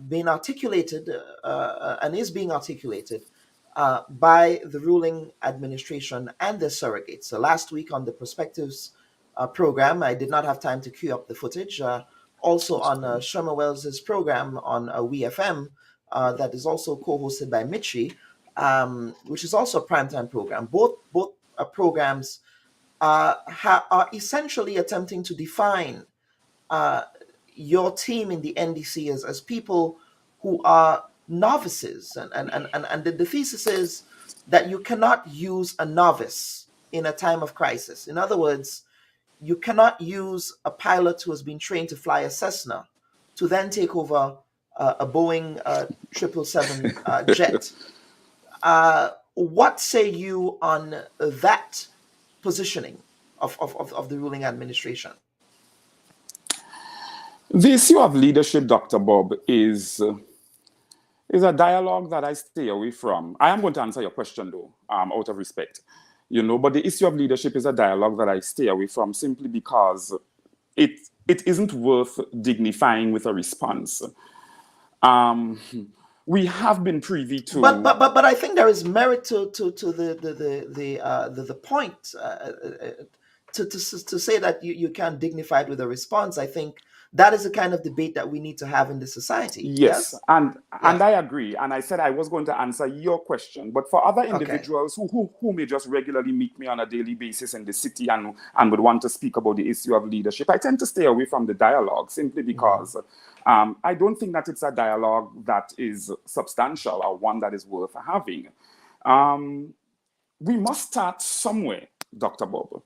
Speaker 2: been articulated and is being articulated by the ruling administration and their surrogates. So last week on the Perspectives program, I did not have time to queue up the footage. Also on Sherman Wells's program on WeFM, that is also co-hosted by Mitchie, which is also a primetime program. Both programs are essentially attempting to define your team in the NDC as people who are novices, and the thesis is that you cannot use a novice in a time of crisis. In other words, you cannot use a pilot who has been trained to fly a Cessna to then take over a Boeing 777 jet. What say you on that positioning of the ruling administration?
Speaker 10: The issue of leadership, Dr. Bubb, is a dialogue that I stay away from. I am going to answer your question, though, out of respect. But the issue of leadership is a dialogue that I stay away from simply because it isn't worth dignifying with a response. We have been privy to,
Speaker 2: but I think there is merit to the point to say that you can't dignify it with a response. I think that is the kind of debate that we need to have in the society.
Speaker 10: Yes. And I agree. And I said I was going to answer your question. But for other individuals who may just regularly meet me on a daily basis in the city and would want to speak about the issue of leadership, I tend to stay away from the dialogue simply because I don't think that it's a dialogue that is substantial or one that is worth having. We must start somewhere, Dr. Bubb.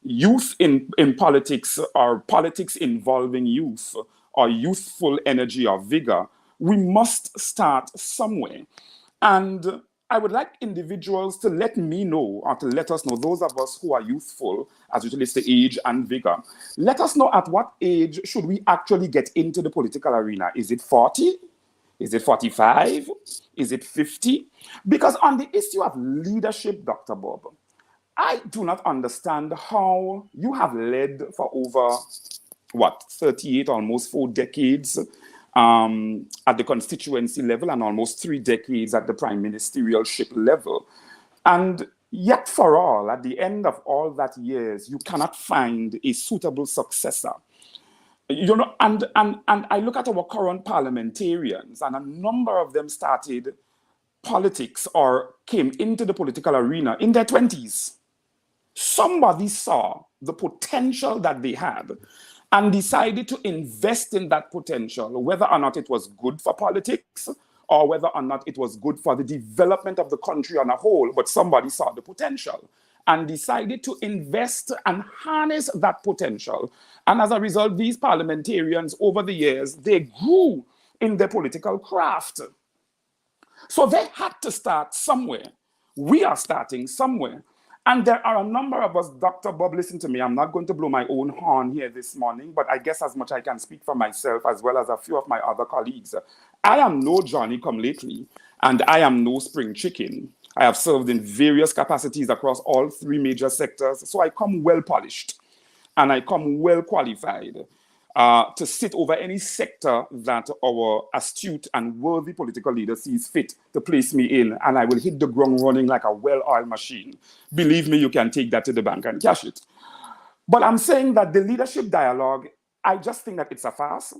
Speaker 10: Youth in politics, or politics involving youth, or youthful energy or vigor, we must start somewhere. And I would like individuals to let me know, or to let us know, those of us who are youthful, as it relates to age and vigor, let us know at what age should we actually get into the political arena. Is it 40? Is it 45? Is it 50? Because on the issue of leadership, Dr. Bubb, I do not understand how you have led for over, 38, almost 4 decades at the constituency level and almost 3 decades at the prime ministerialship level. And yet for all, at the end of all that years, you cannot find a suitable successor. And I look at our current parliamentarians, and a number of them started politics or came into the political arena in their 20s. Somebody saw the potential that they had and decided to invest in that potential, whether or not it was good for politics or whether or not it was good for the development of the country on a whole, but somebody saw the potential and decided to invest and harness that potential. And as a result, these parliamentarians over the years, they grew in their political craft. So they had to start somewhere. We are starting somewhere. And there are a number of us, Dr. Bubb, listen to me, I'm not going to blow my own horn here this morning, but I guess as much I can speak for myself as well as a few of my other colleagues. I am no Johnny come lately, and I am no spring chicken. I have served in various capacities across all 3 major sectors, so I come well polished and I come well qualified to sit over any sector that our astute and worthy political leader sees fit to place me in, and I will hit the ground running like a well-oiled machine. Believe me, you can take that to the bank and cash it. But I'm saying that the leadership dialogue, I just think that it's a farce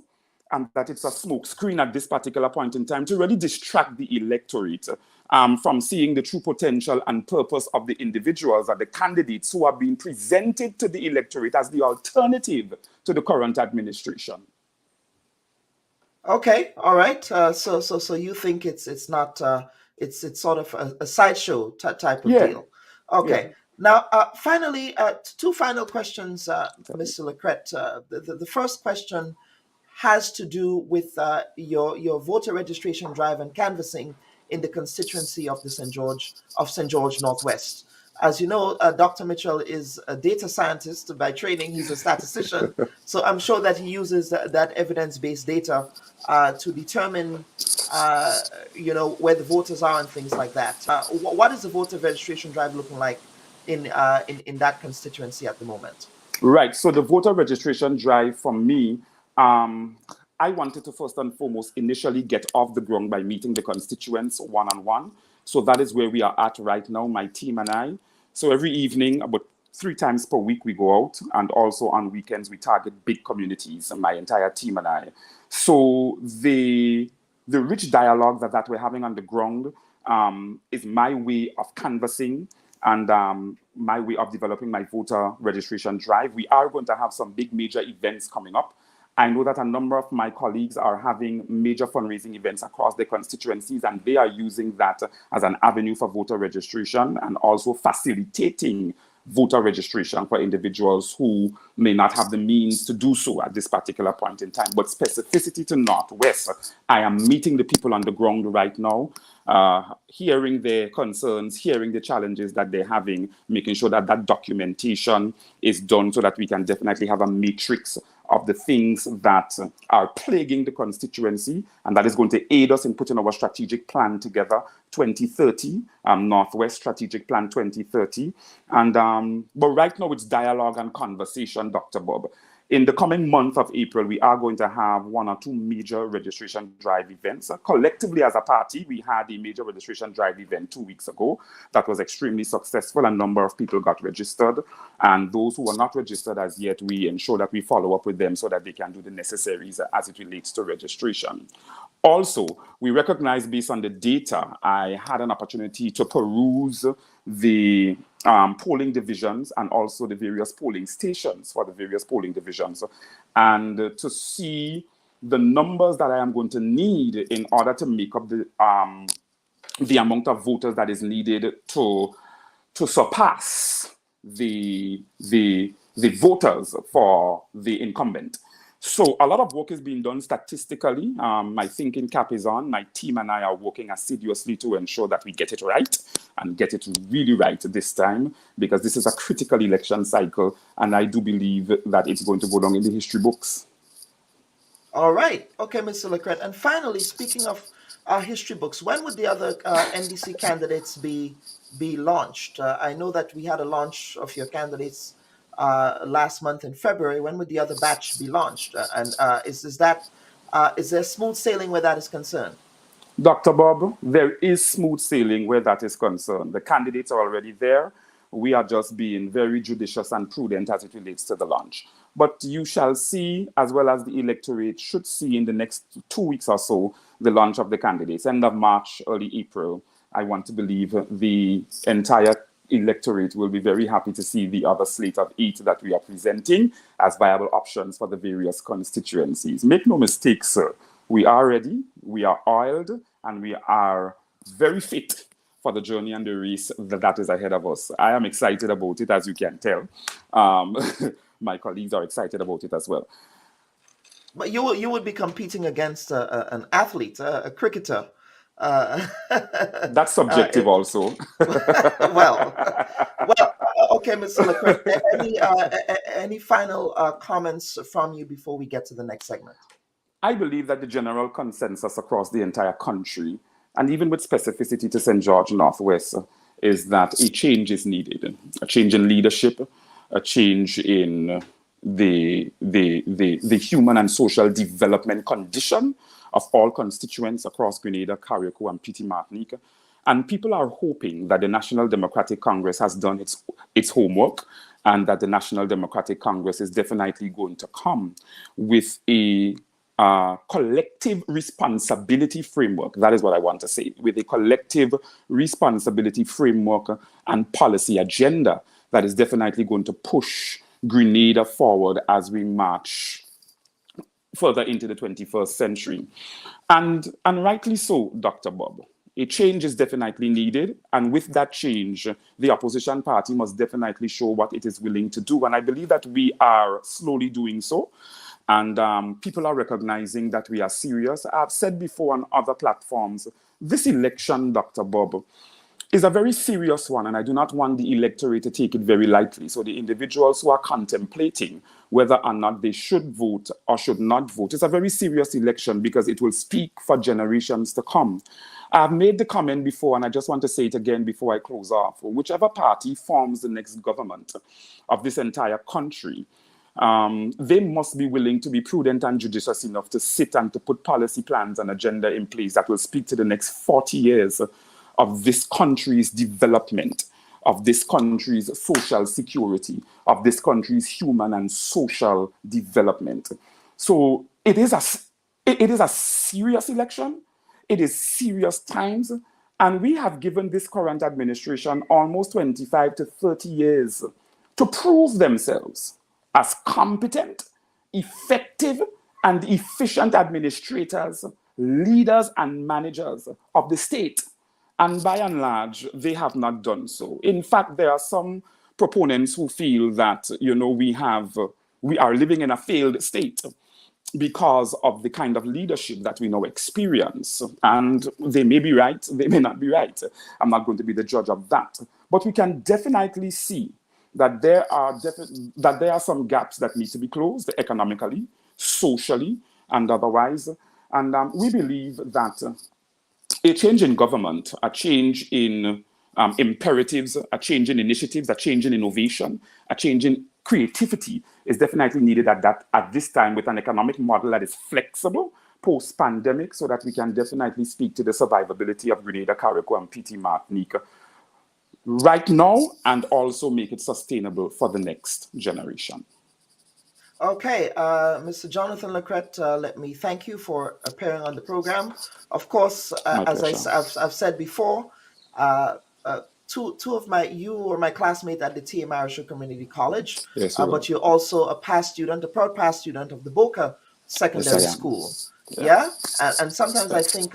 Speaker 10: and that it's a smokescreen at this particular point in time to really distract the electorate from seeing the true potential and purpose of the individuals or the candidates who are being presented to the electorate as the alternative to the current administration.
Speaker 2: Okay, all right. So you think it's not it's sort of a sideshow type of deal. Okay. Yeah. Now, finally, 2 final questions, Mr. LaCrete. The first question has to do with your voter registration drive and canvassing in the constituency of the St. George Northwest. As you know, Dr. Mitchell is a data scientist by training. He's a statistician. So I'm sure that he uses that evidence-based data to determine, where the voters are and things like that. What is the voter registration drive looking like in that constituency at the moment?
Speaker 10: Right. So the voter registration drive for me, I wanted to first and foremost initially get off the ground by meeting the constituents one-on-one So that is where we are at right now, my team and I. So every evening, about 3 times per week, we go out, and also on weekends, we target big communities, my entire team and I. So the rich dialogue that we're having on the ground is my way of canvassing and my way of developing my voter registration drive. We are going to have some big major events coming up. I know that a number of my colleagues are having major fundraising events across their constituencies, and they are using that as an avenue for voter registration and also facilitating voter registration for individuals who may not have the means to do so at this particular point in time. But specificity to Northwest, I am meeting the people on the ground right now, hearing their concerns, hearing the challenges that they're having, making sure that that documentation is done so that we can definitely have a matrix of the things that are plaguing the constituency, and that is going to aid us in putting our strategic plan together, 2030, Northwest Strategic Plan 2030. And but right now it's dialogue and conversation, Dr. Bubb. In the coming month of April, we are going to have 1 or 2 major registration drive events. Collectively as a party, we had a major registration drive event 2 weeks ago that was extremely successful. A number of people got registered, and those who are not registered as yet, we ensure that we follow up with them so that they can do the necessaries as it relates to registration. Also, we recognize, based on the data, I had an opportunity to peruse the polling divisions and also the various polling stations for the various polling divisions, and to see the numbers that I am going to need in order to make up the amount of voters that is needed to surpass the voters for the incumbent. So a lot of work is being done statistically. My thinking cap is on. My team and I are working assiduously to ensure that we get it right and get it really right this time, because this is a critical election cycle, and I do believe that it's going to go down in the history books.
Speaker 2: All right. Okay, Mr. LaCrete. And finally, speaking of history books, when would the other NDC candidates be launched? I know that we had a launch of your candidates last month in February. When would the other batch be launched? Is there smooth sailing where that is concerned?
Speaker 10: Dr. Bubb, there is smooth sailing where that is concerned. The candidates are already there. We are just being very judicious and prudent as it relates to the launch. But you shall see, as well as the electorate should see in the next 2 weeks or so, the launch of the candidates. End of March, early April. I want to believe the entire electorate will be very happy to see the other slate of 8 that we are presenting as viable options for the various constituencies. Make no mistake, sir. We are ready, we are oiled, and we are very fit for the journey and the race that is ahead of us. I am excited about it, as you can tell. My colleagues are excited about it as well.
Speaker 2: But you would be competing against an athlete, a cricketer.
Speaker 10: That's subjective also.
Speaker 2: well, okay, Mr. LaCrete, any final comments from you before we get to the next segment?
Speaker 10: I believe that the general consensus across the entire country, and even with specificity to St. George Northwest, is that a change is needed. A change in leadership, a change in the human and social development condition of all constituents across Grenada, Caretaker, and Petite Martinique. And people are hoping that the National Democratic Congress has done its homework, and that the National Democratic Congress is definitely going to come with a collective responsibility framework. That is what I want to say, with a collective responsibility framework and policy agenda that is definitely going to push Grenada forward as we march further into the 21st century. And rightly so, Dr. Bubb. A change is definitely needed, and with that change, the opposition party must definitely show what it is willing to do, and I believe that we are slowly doing so. And people are recognizing that we are serious. I've said before on other platforms, this election, Dr. Bubb, is a very serious one, and I do not want the electorate to take it very lightly. So the individuals who are contemplating whether or not they should vote or should not vote, it's a very serious election because it will speak for generations to come. I've made the comment before, and I just want to say it again before I close off. Whichever party forms the next government of this entire country, they must be willing to be prudent and judicious enough to sit and to put policy plans and agenda in place that will speak to the next 40 years of this country's development, of this country's social security, of this country's human and social development. So it is a serious election. It is serious times. And we have given this current administration almost 25 to 30 years to prove themselves as competent, effective, and efficient administrators, leaders, and managers of the state. And by and large, they have not done so. In fact, there are some proponents who feel that, we are living in a failed state because of the kind of leadership that we now experience. And they may be right, they may not be right. I'm not going to be the judge of that. But we can definitely see that there are some gaps that need to be closed economically, socially, and otherwise. And we believe that a change in government, a change in imperatives, a change in initiatives, a change in innovation, a change in creativity is definitely needed at this time, with an economic model that is flexible post-pandemic, so that we can definitely speak to the survivability of Grenada, Carriacou, and PT Martinique right now, and also make it sustainable for the next generation.
Speaker 2: Okay, Mr. Jonathan LaCrete, let me thank you for appearing on the program. Of course, as I've said before, you were my classmate at the T.M. Irish Community College,
Speaker 10: yes,
Speaker 2: but you're also a proud past student of the Boca Secondary School. Yeah? And sometimes I think,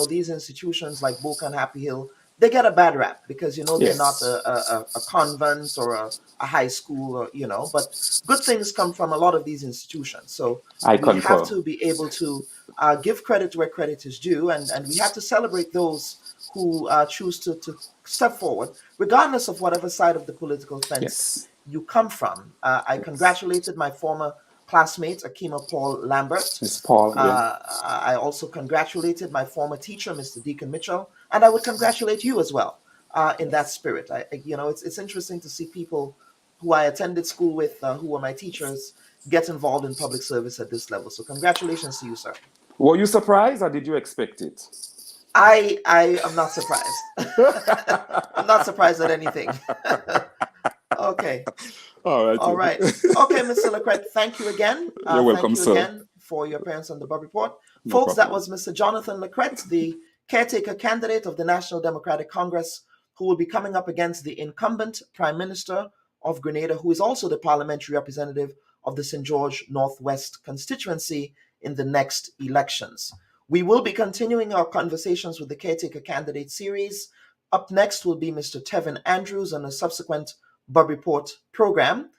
Speaker 2: these institutions like Boca and Happy Hill, they get a bad rap because, they're not a convent or a high school, but good things come from a lot of these institutions. So we have to be able to give credit where credit is due, and we have to celebrate those who choose to step forward, regardless of whatever side of the political fence you come from. I congratulated my former classmate, Akima Paul Lambert.
Speaker 10: Miss Paul,
Speaker 2: I also congratulated my former teacher, Mr. Deacon Mitchell, and I would congratulate you as well in that spirit. It's interesting to see people who I attended school with, who were my teachers, get involved in public service at this level. So congratulations to you, sir.
Speaker 10: Were you surprised, or did you expect it?
Speaker 2: I am not surprised. I'm not surprised at anything. Okay. All right. Okay, Mr. LaCrete, thank you again.
Speaker 10: You're welcome,
Speaker 2: thank you
Speaker 10: sir.
Speaker 2: again for your appearance on the Bubb Report.
Speaker 10: No
Speaker 2: Folks,
Speaker 10: problem.
Speaker 2: that was Mr. Jonathan LaCrete, the caretaker candidate of the National Democratic Congress, who will be coming up against the incumbent Prime Minister of Grenada, who is also the parliamentary representative of the St. George Northwest constituency in the next elections. We will be continuing our conversations with the caretaker candidate series. Up next will be Mr. Tevin Andrews on a subsequent Bubb Report program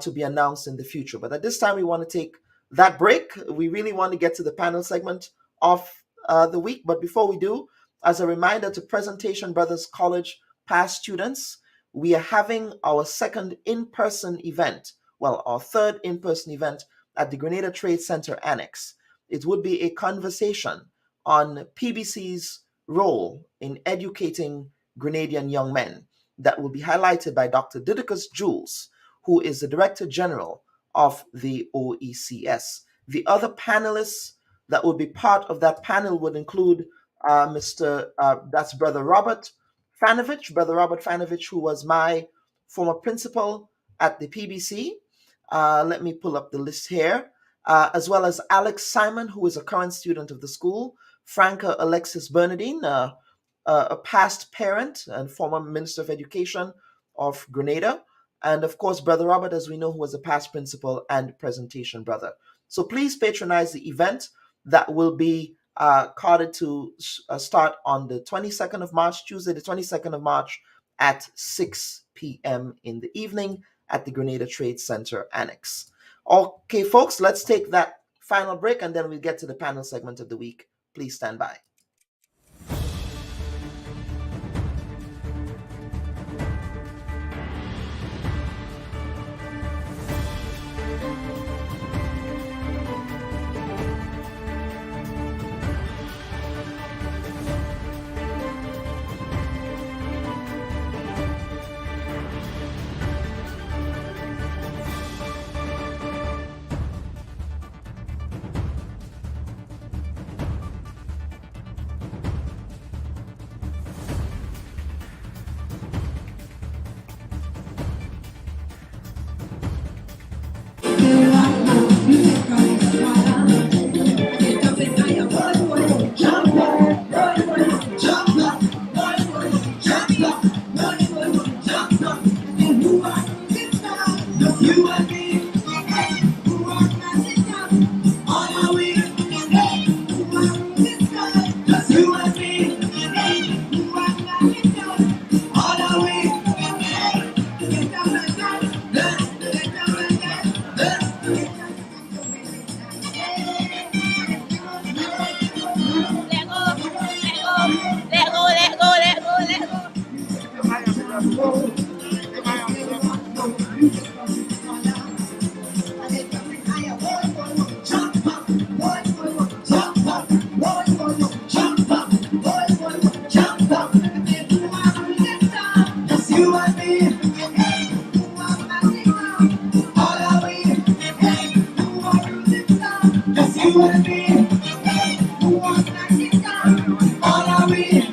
Speaker 2: to be announced in the future. But at this time, we want to take that break. We really want to get to the panel segment of the week. But before we do, as a reminder to Presentation Brothers College past students, we are having our second in-person event, our third in-person event at the Grenada Trade Center Annex. It would be a conversation on PBC's role in educating Grenadian young men that will be highlighted by Dr. Didicus Jules, who is the Director General of the OECS. The other panelists that would be part of that panel would include that's Brother Robert Fanovich, who was my former principal at the PBC. Let me pull up the list here. As well as Alex Simon, who is a current student of the school, Franca Alexis Bernardine, a past parent and former Minister of Education of Grenada, and of course, Brother Robert, as we know, who was a past principal and presentation brother. So please patronize the event that will be carded to start on the 22nd of March, Tuesday, the 22nd of March at 6 p.m. in the evening at the Grenada Trade Center Annex. Okay, folks, let's take that final break and then we'll get to the panel segment of the week. Please stand by.
Speaker 11: you and me, who are Mexican, all are we, who are Mexican, just you and me, who are Mexican, all are we, you and me. You and me, who are Mexican, all are we.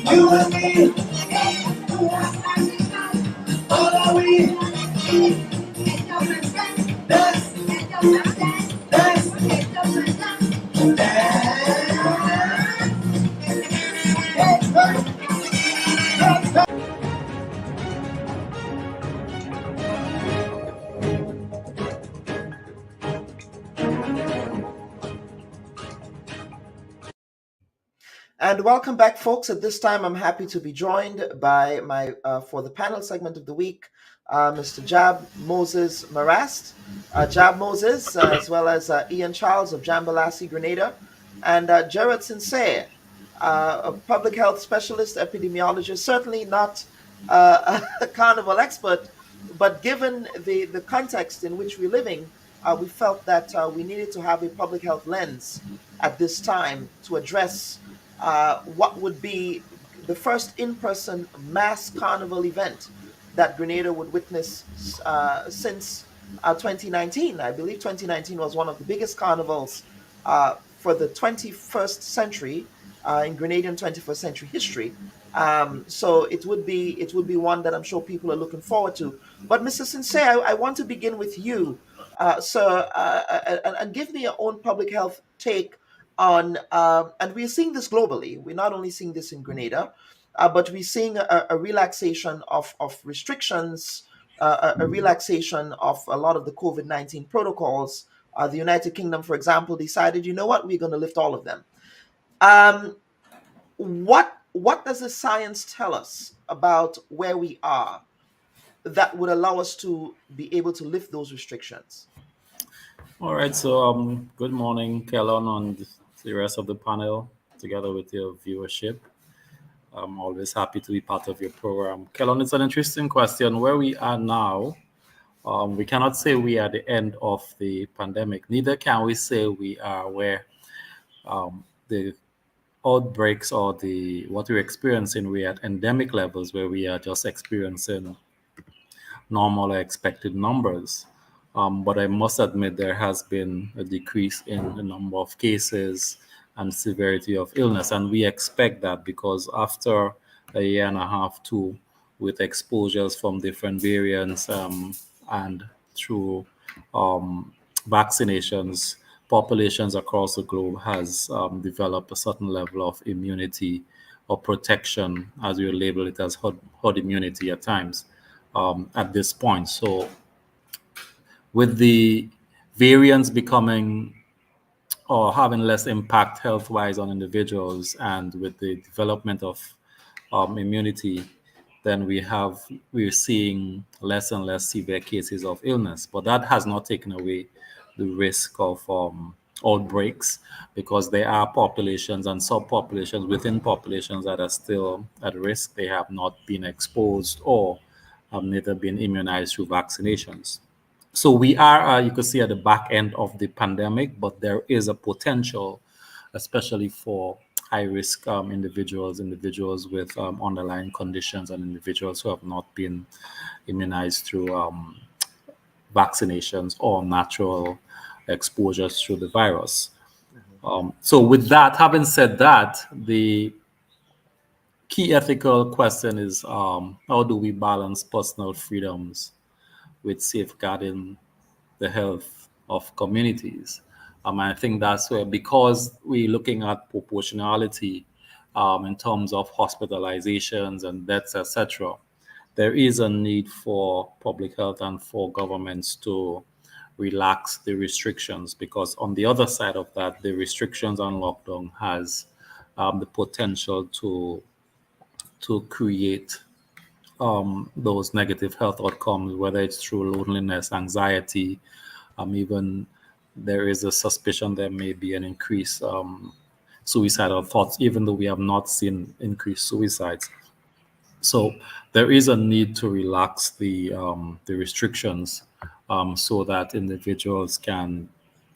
Speaker 11: You and me, who are Mexican, all are we.
Speaker 2: And welcome back, folks. At this time, I'm happy to be joined by my, for the panel segment of the week, Mr. Jab Moses Marast, Jab Moses, as well as Ian Charles of Jambalasi, Grenada, and Jared Sincere, a public health specialist, epidemiologist, certainly not a carnival expert, but given the context in which we're living, we felt that we needed to have a public health lens at this time to address what would be the first in-person mass carnival event that Grenada would witness since 2019. I believe 2019 was one of the biggest carnivals for the 21st century in Grenadian 21st century history. So it would be one that I'm sure people are looking forward to. But Mr. Sincere, I want to begin with you, sir, and give me your own public health take on, and we're seeing this globally. We're not only seeing this in Grenada, but we're seeing a relaxation of restrictions, a relaxation of a lot of the COVID-19 protocols. The United Kingdom, for example, decided, you know what, we're going to lift all of them. What does the science tell us about where we are that would allow us to be able to lift those restrictions?
Speaker 12: All right, so good morning, Kellon, and the rest of the panel, together with your viewership. I'm always happy to be part of your program. Kellon, it's an interesting question. Where we are now, we cannot say we are at the end of the pandemic. Neither can we say we are where the outbreaks or what we're experiencing, we're at endemic levels where we are just experiencing normal or expected numbers. But I must admit there has been a decrease in the number of cases and severity of illness. And we expect that because after a year and a half, too, with exposures from different variants and through vaccinations, populations across the globe has developed a certain level of immunity or protection, as we label it as herd immunity at times at this point. So with the variants becoming or having less impact health-wise on individuals, and with the development of immunity, then we're seeing less and less severe cases of illness. But that has not taken away the risk of outbreaks, because there are populations and subpopulations within populations that are still at risk. They have not been exposed or have neither been immunized through vaccinations. So we are, you could see, at the back end of the pandemic, but there is a potential, especially for high-risk individuals with underlying conditions, and individuals who have not been immunized through vaccinations or natural exposures through the virus. So with that, having said that, the key ethical question is, how do we balance personal freedoms with safeguarding the health of communities? I think that's where, because we're looking at proportionality in terms of hospitalizations and deaths, etc., there is a need for public health and for governments to relax the restrictions, because on the other side of that, the restrictions on lockdown has the potential to create those negative health outcomes, whether it's through loneliness, anxiety, even there is a suspicion there may be an increased suicidal thoughts, even though we have not seen increased suicides. So there is a need to relax the restrictions so that individuals can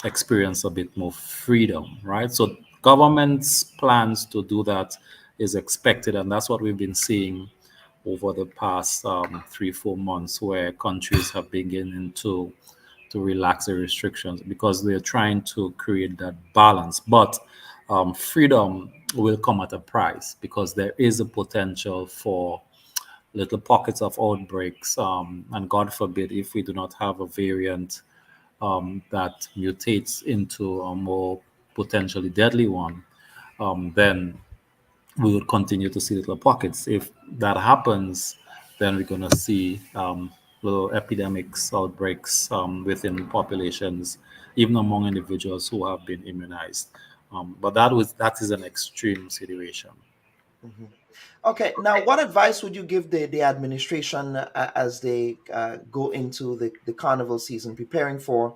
Speaker 12: experience a bit more freedom, right? So government's plans to do that is expected, and that's what we've been seeing over the past 3-4 months, where countries have begun to relax the restrictions because they're trying to create that balance. But freedom will come at a price, because there is a potential for little pockets of outbreaks, and God forbid if we do not have a variant that mutates into a more potentially deadly one, then we would continue to see little pockets. If that happens, then we're going to see little epidemics, outbreaks within populations, even among individuals who have been immunized. But that is an extreme situation.
Speaker 2: Mhm. Okay, now what advice would you give the administration as they go into the carnival season, preparing for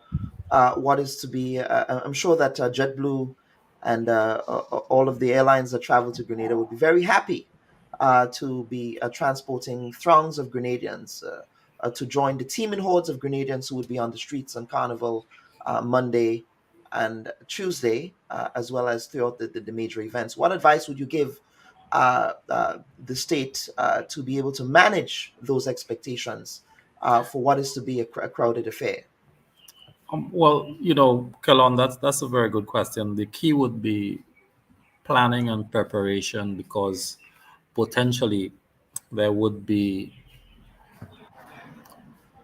Speaker 2: what is to be? I'm sure that JetBlue and all of the airlines that travel to Grenada would be very happy to be transporting throngs of Grenadians to join the teeming hordes of Grenadians who would be on the streets on Carnival Monday and Tuesday, as well as throughout the major events. What advice would you give the state to be able to manage those expectations for what is to be a crowded affair?
Speaker 12: Well, Kelon, that's a very good question. The key would be planning and preparation, because potentially there would be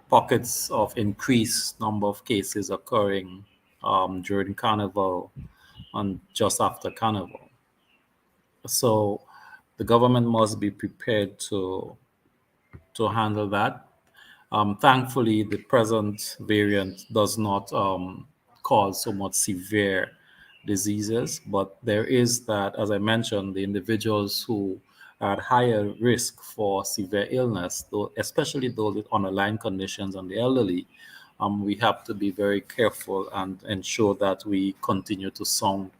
Speaker 12: pockets of increased number of cases occurring during Carnival and just after Carnival. So the government must be prepared to handle that. Thankfully, the present variant does not cause so much severe diseases, but there is that, as I mentioned, the individuals who are at higher risk for severe illness, especially those with underlying conditions and the elderly. We have to be very careful and ensure that we continue to sound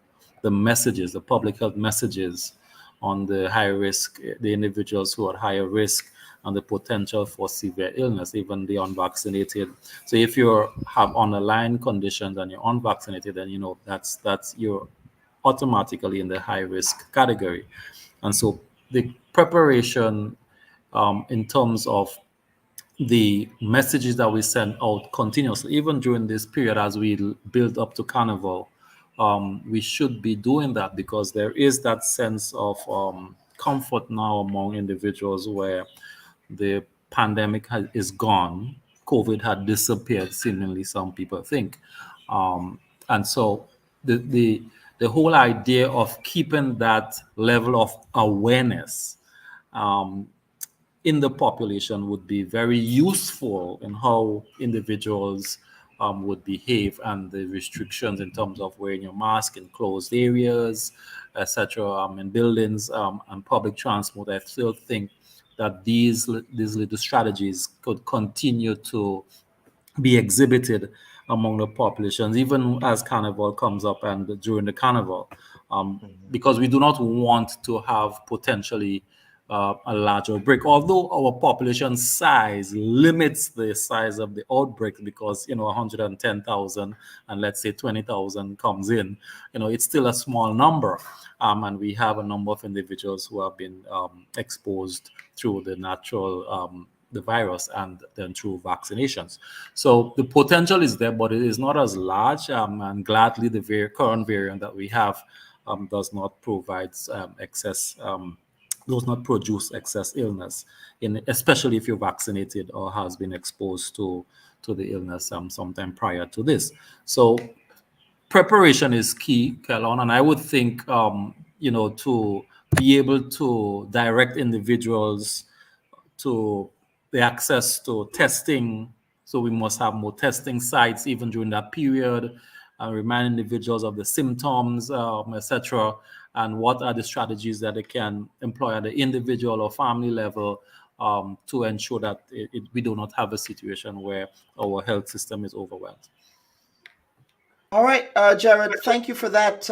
Speaker 12: the messages, the public health messages on the high risk, the individuals who are at higher risk, and the potential for severe illness, even the unvaccinated. So if you have underlying conditions and you're unvaccinated, then that's you're automatically in the high risk category. And so the preparation in terms of the messages that we send out continuously, even during this period as we build up to Carnival, we should be doing that, because there is that sense of comfort now among individuals where the pandemic is gone. COVID had disappeared, seemingly, some people think. And so the whole idea of keeping that level of awareness in the population would be very useful in how individuals would behave, and the restrictions in terms of wearing your mask in closed areas, etc., in buildings and public transport. I still think that these little strategies could continue to be exhibited among the populations, even as Carnival comes up and during the Carnival, because we do not want to have potentially a larger outbreak. Although our population size limits the size of the outbreak, because 110,000 and let's say 20,000 comes in, it's still a small number, and we have a number of individuals who have been exposed through the natural the virus and then through vaccinations. So the potential is there, but it is not as large. And gladly, the current variant that we have does not provide excess. Does not produce excess illness, especially if you're vaccinated or has been exposed to the illness sometime prior to this. So preparation is key, Kellon, and I would think to be able to direct individuals to the access to testing. So we must have more testing sites even during that period, and remind individuals of the symptoms, etc., and what are the strategies that they can employ at the individual or family level to ensure that we do not have a situation where our health system is overwhelmed.
Speaker 2: All right, Jared, thank you for that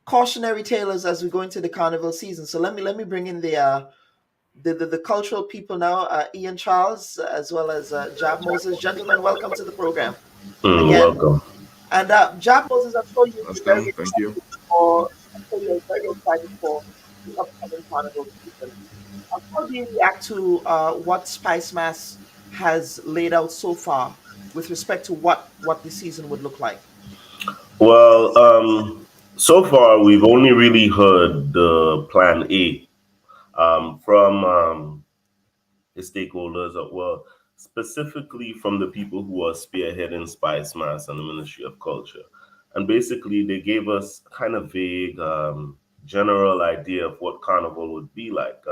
Speaker 2: cautionary tales as we go into the Carnival season. So let me bring in the cultural people now, Ian Charles, as well as Jab Moses. Gentlemen, welcome to the program.
Speaker 13: Welcome.
Speaker 2: And Jab Moses, I'm sure you're very
Speaker 13: Thank you.
Speaker 2: you're very excited for the upcoming Carnival season. How do you react to what Spice Mass has laid out so far with respect to what the season would look like?
Speaker 13: Well, so far we've only really heard the Plan A from the stakeholders, specifically from the people who are spearheading Spice Mass and the Ministry of Culture. And basically, they gave us kind of vague, general idea of what Carnival would be like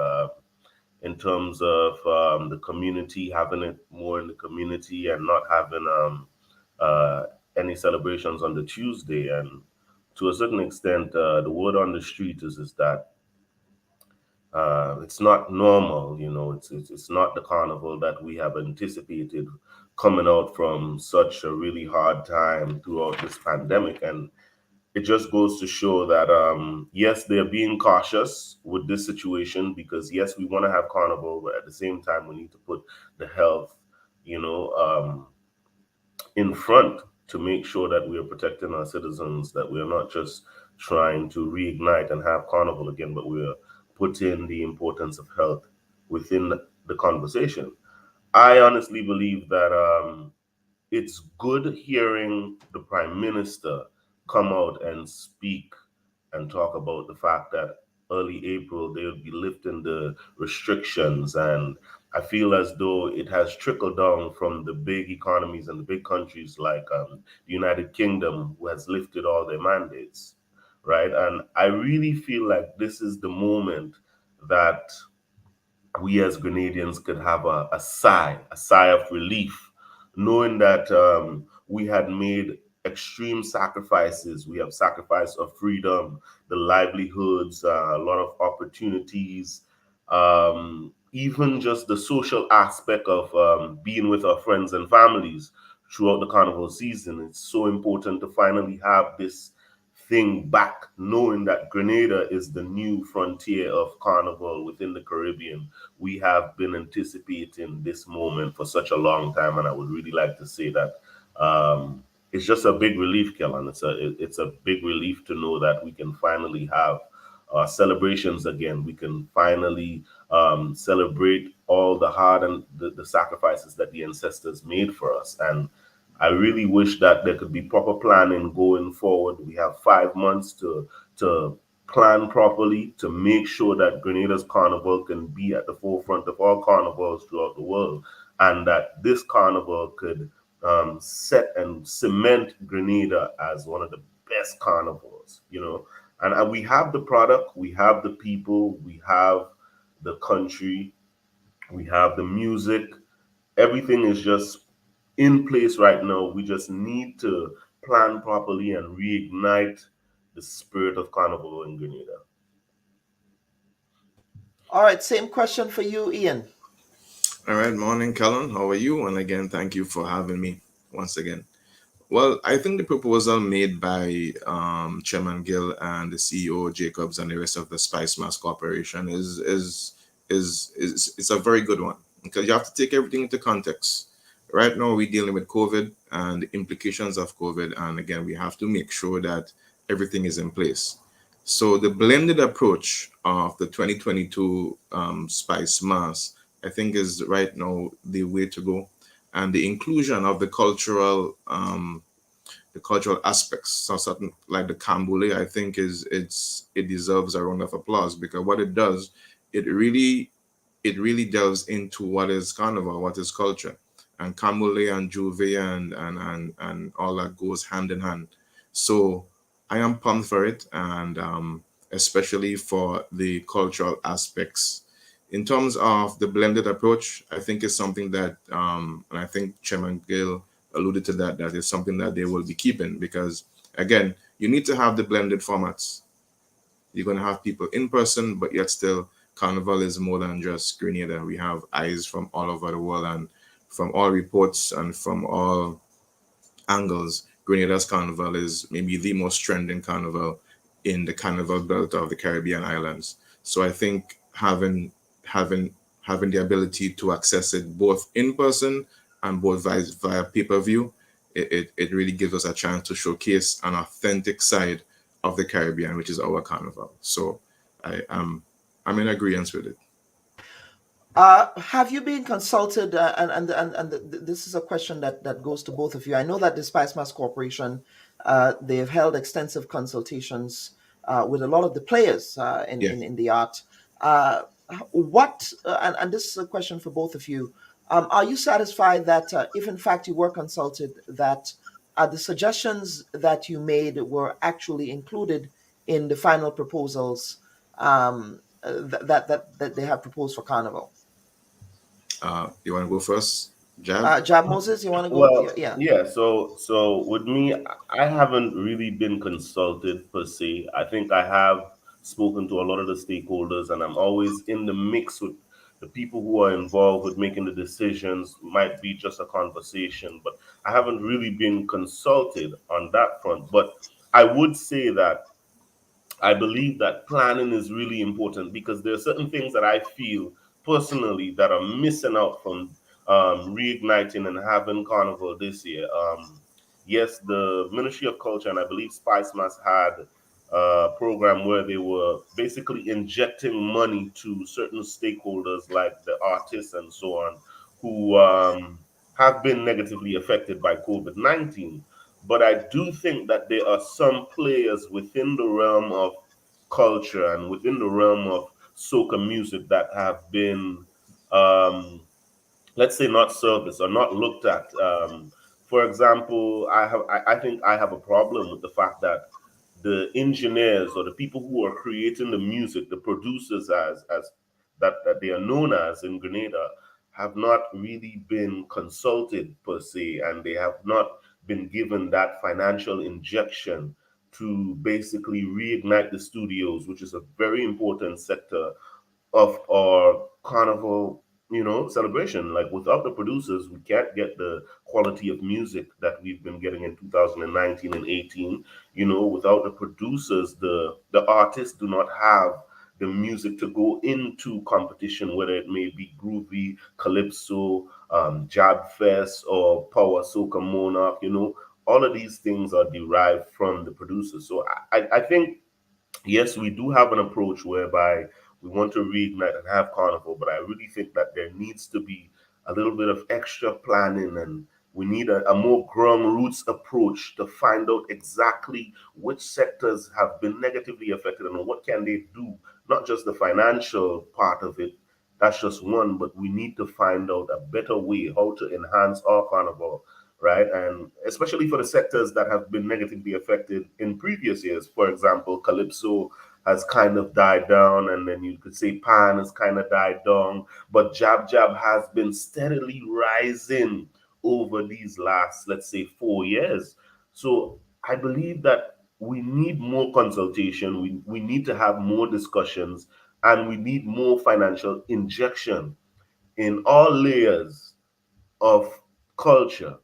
Speaker 13: in terms of the community, having it more in the community and not having any celebrations on the Tuesday. And to a certain extent, the word on the street is that it's not normal, it's not the Carnival that we have anticipated coming out from such a really hard time throughout this pandemic. And it just goes to show that, yes, they're being cautious with this situation because, yes, we want to have Carnival, but at the same time, we need to put the health, in front to make sure that we are protecting our citizens, that we are not just trying to reignite and have Carnival again, but we are putting the importance of health within the conversation. I honestly believe that it's good hearing the Prime Minister come out and speak and talk about the fact that early April they will be lifting the restrictions. And I feel as though it has trickled down from the big economies and the big countries like the United Kingdom, who has lifted all their mandates, right? And I really feel like this is the moment that we as Grenadians could have a sigh of relief, knowing that we had made extreme sacrifices. We have sacrificed our freedom, the livelihoods, a lot of opportunities, even just the social aspect of being with our friends and families throughout the Carnival season. It's so important to finally have this thing back, knowing that Grenada is the new frontier of Carnival within the Caribbean. We have been anticipating this moment for such a long time, and I would really like to say that it's just a big relief, Kellan. It's a big relief to know that we can finally have celebrations again. We can finally celebrate all the hard and the sacrifices that the ancestors made for us. And I really wish that there could be proper planning going forward. We have 5 months to plan properly to make sure that Grenada's Carnival can be at the forefront of all carnivals throughout the world, and that this carnival could set and cement Grenada as one of the best carnivals, And we have the product, we have the people, we have the country, we have the music. Everything is just in place right now. We just need to plan properly and reignite the spirit of Carnival in Grenada.
Speaker 2: All right, same question for you, Ian.
Speaker 14: All right, morning, Kellan. How are you? And again, thank you for having me once again. Well, I think the proposal made by Chairman Gill and the CEO Jacobs and the rest of the Spice Mass Corporation is a very good one, because you have to take everything into context. Right now, we're dealing with COVID and the implications of COVID, and again, we have to make sure that everything is in place. So the blended approach of the 2022 Spice Mass, I think, is right now the way to go, and the inclusion of the cultural aspects, so something like the Kambule, I think it deserves a round of applause, because what it does, it really delves into what is carnival, what is culture, and Kambule and Juve and all that goes hand in hand. So I am pumped for it, and especially for the cultural aspects. In terms of the blended approach, I think it's something that, and I think Chairman Gill alluded to that, that is something that they will be keeping, because again, you need to have the blended formats. You're going to have people in person, but yet still, Carnival is more than just Grenada. We have eyes from all over the world, and from all reports and from all angles, Grenada's Carnival is maybe the most trending carnival in the Carnival belt of the Caribbean islands. So I think having having the ability to access it both in person and both via pay-per-view, it really gives us a chance to showcase an authentic side of the Caribbean, which is our carnival. So I'm in agreement with it.
Speaker 2: Have you been consulted? This is a question that goes to both of you. I know that the Spice Mass Corporation, they have held extensive consultations with a lot of the players in the art. And this is a question for both of you. Are you satisfied that if in fact you were consulted, that the suggestions that you made were actually included in the final proposals that they have proposed for Carnival?
Speaker 14: You want to go first, Jab?
Speaker 2: Jab Moses, you want to go?
Speaker 13: Well,
Speaker 2: Yeah.
Speaker 13: yeah. So with me, I haven't really been consulted per se. I think I have spoken to a lot of the stakeholders, and I'm always in the mix with the people who are involved with making the decisions. Might be just a conversation, but I haven't really been consulted on that front. But I would say that I believe that planning is really important, because there are certain things that I feel personally that are missing out from reigniting and having Carnival this year. Yes, the Ministry of Culture and I believe Spice Mass had a program where they were basically injecting money to certain stakeholders like the artists and so on, who have been negatively affected by COVID-19. But I do think that there are some players within the realm of culture and within the realm of soca music that have been, let's say, not serviced or not looked at. For example, I think I have a problem with the fact that the engineers or the people who are creating the music, the producers as that they are known as in Grenada, have not really been consulted per se, and they have not been given that financial injection to basically reignite the studios, which is a very important sector of our carnival, celebration. Like, without the producers, we can't get the quality of music that we've been getting in 2019 and 18. Without the producers, the artists do not have the music to go into competition, whether it may be groovy, calypso, jab fest, or power soca monarch. All of these things are derived from the producers. So I think, yes, we do have an approach whereby we want to reignite and have Carnival, but I really think that there needs to be a little bit of extra planning, and we need a more ground roots approach to find out exactly which sectors have been negatively affected and what can they do, not just the financial part of it. That's just one, but we need to find out a better way how to enhance our Carnival, right? And especially for the sectors that have been negatively affected in previous years. For example, Calypso has kind of died down, and then you could say Pan has kind of died down, but Jab Jab has been steadily rising over these last, let's say, 4 years. So I believe that we need more consultation, we need to have more discussions, and we need more financial injection in all layers of culture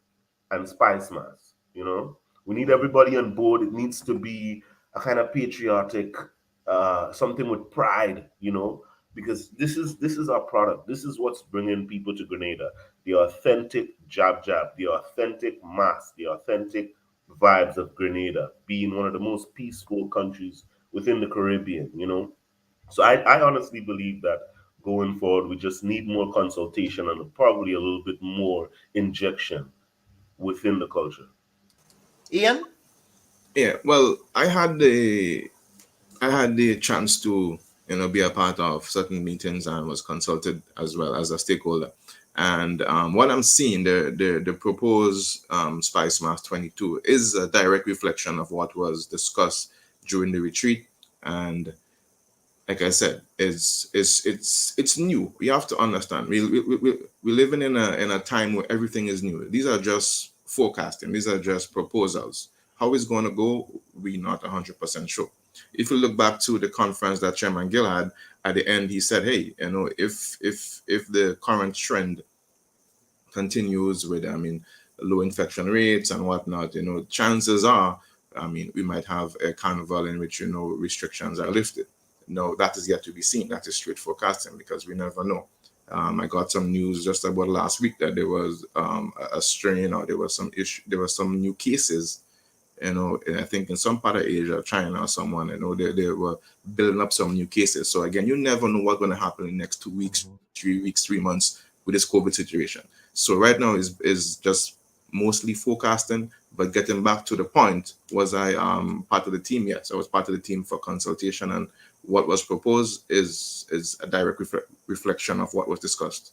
Speaker 13: and Spice Mass. You know, we need everybody on board. It needs to be a kind of patriotic, something with pride, you know, because this is our product. This is what's bringing people to Grenada. The authentic jab jab, the authentic mass, the authentic vibes of Grenada, being one of the most peaceful countries within the Caribbean, you know. So I honestly believe that going forward, we just need more consultation and probably a little bit more injection within the culture.
Speaker 2: Ian?
Speaker 14: Yeah, well, I had the chance to, you know, be a part of certain meetings and was consulted as well as a stakeholder. And what I'm seeing, the proposed Spice Mass 22 is a direct reflection of what was discussed during the retreat. And like I said, it's new. We have to understand. We're living in a time where everything is new. These are just forecasting. These are just proposals. How it's going to go, we're not 100% sure. If you look back to the conference that Chairman Gill had at the end, he said, "Hey, you know, if the current trend continues with, I mean, low infection rates and whatnot, you know, chances are, I mean, we might have a carnival in which, you know, restrictions are lifted." No, that is yet to be seen. That is straight forecasting because we never know. I got some news just about last week that there was a strain, or there was some issue. There were some new cases, you know. I think in some part of Asia, China, or someone, you know, they were building up some new cases. So again, you never know what's going to happen in the next 2 weeks, 3 weeks, 3 months with this COVID situation. So right now is just mostly forecasting. But getting back to the point, was I part of the team? Yes, I was part of the team for consultation, and what was proposed is a direct reflection of what was discussed.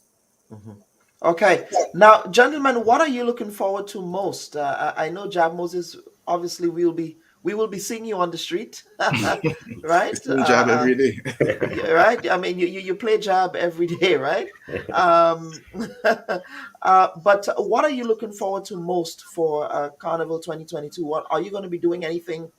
Speaker 2: Okay. Now, gentlemen, what are you looking forward to most? I know Jab Moses, obviously we will be seeing you on the street, right?
Speaker 14: Jab every day.
Speaker 2: Yeah, right? I mean, you play Jab every day, right? But what are you looking forward to most for Carnival 2022? What are you going to be doing? Anything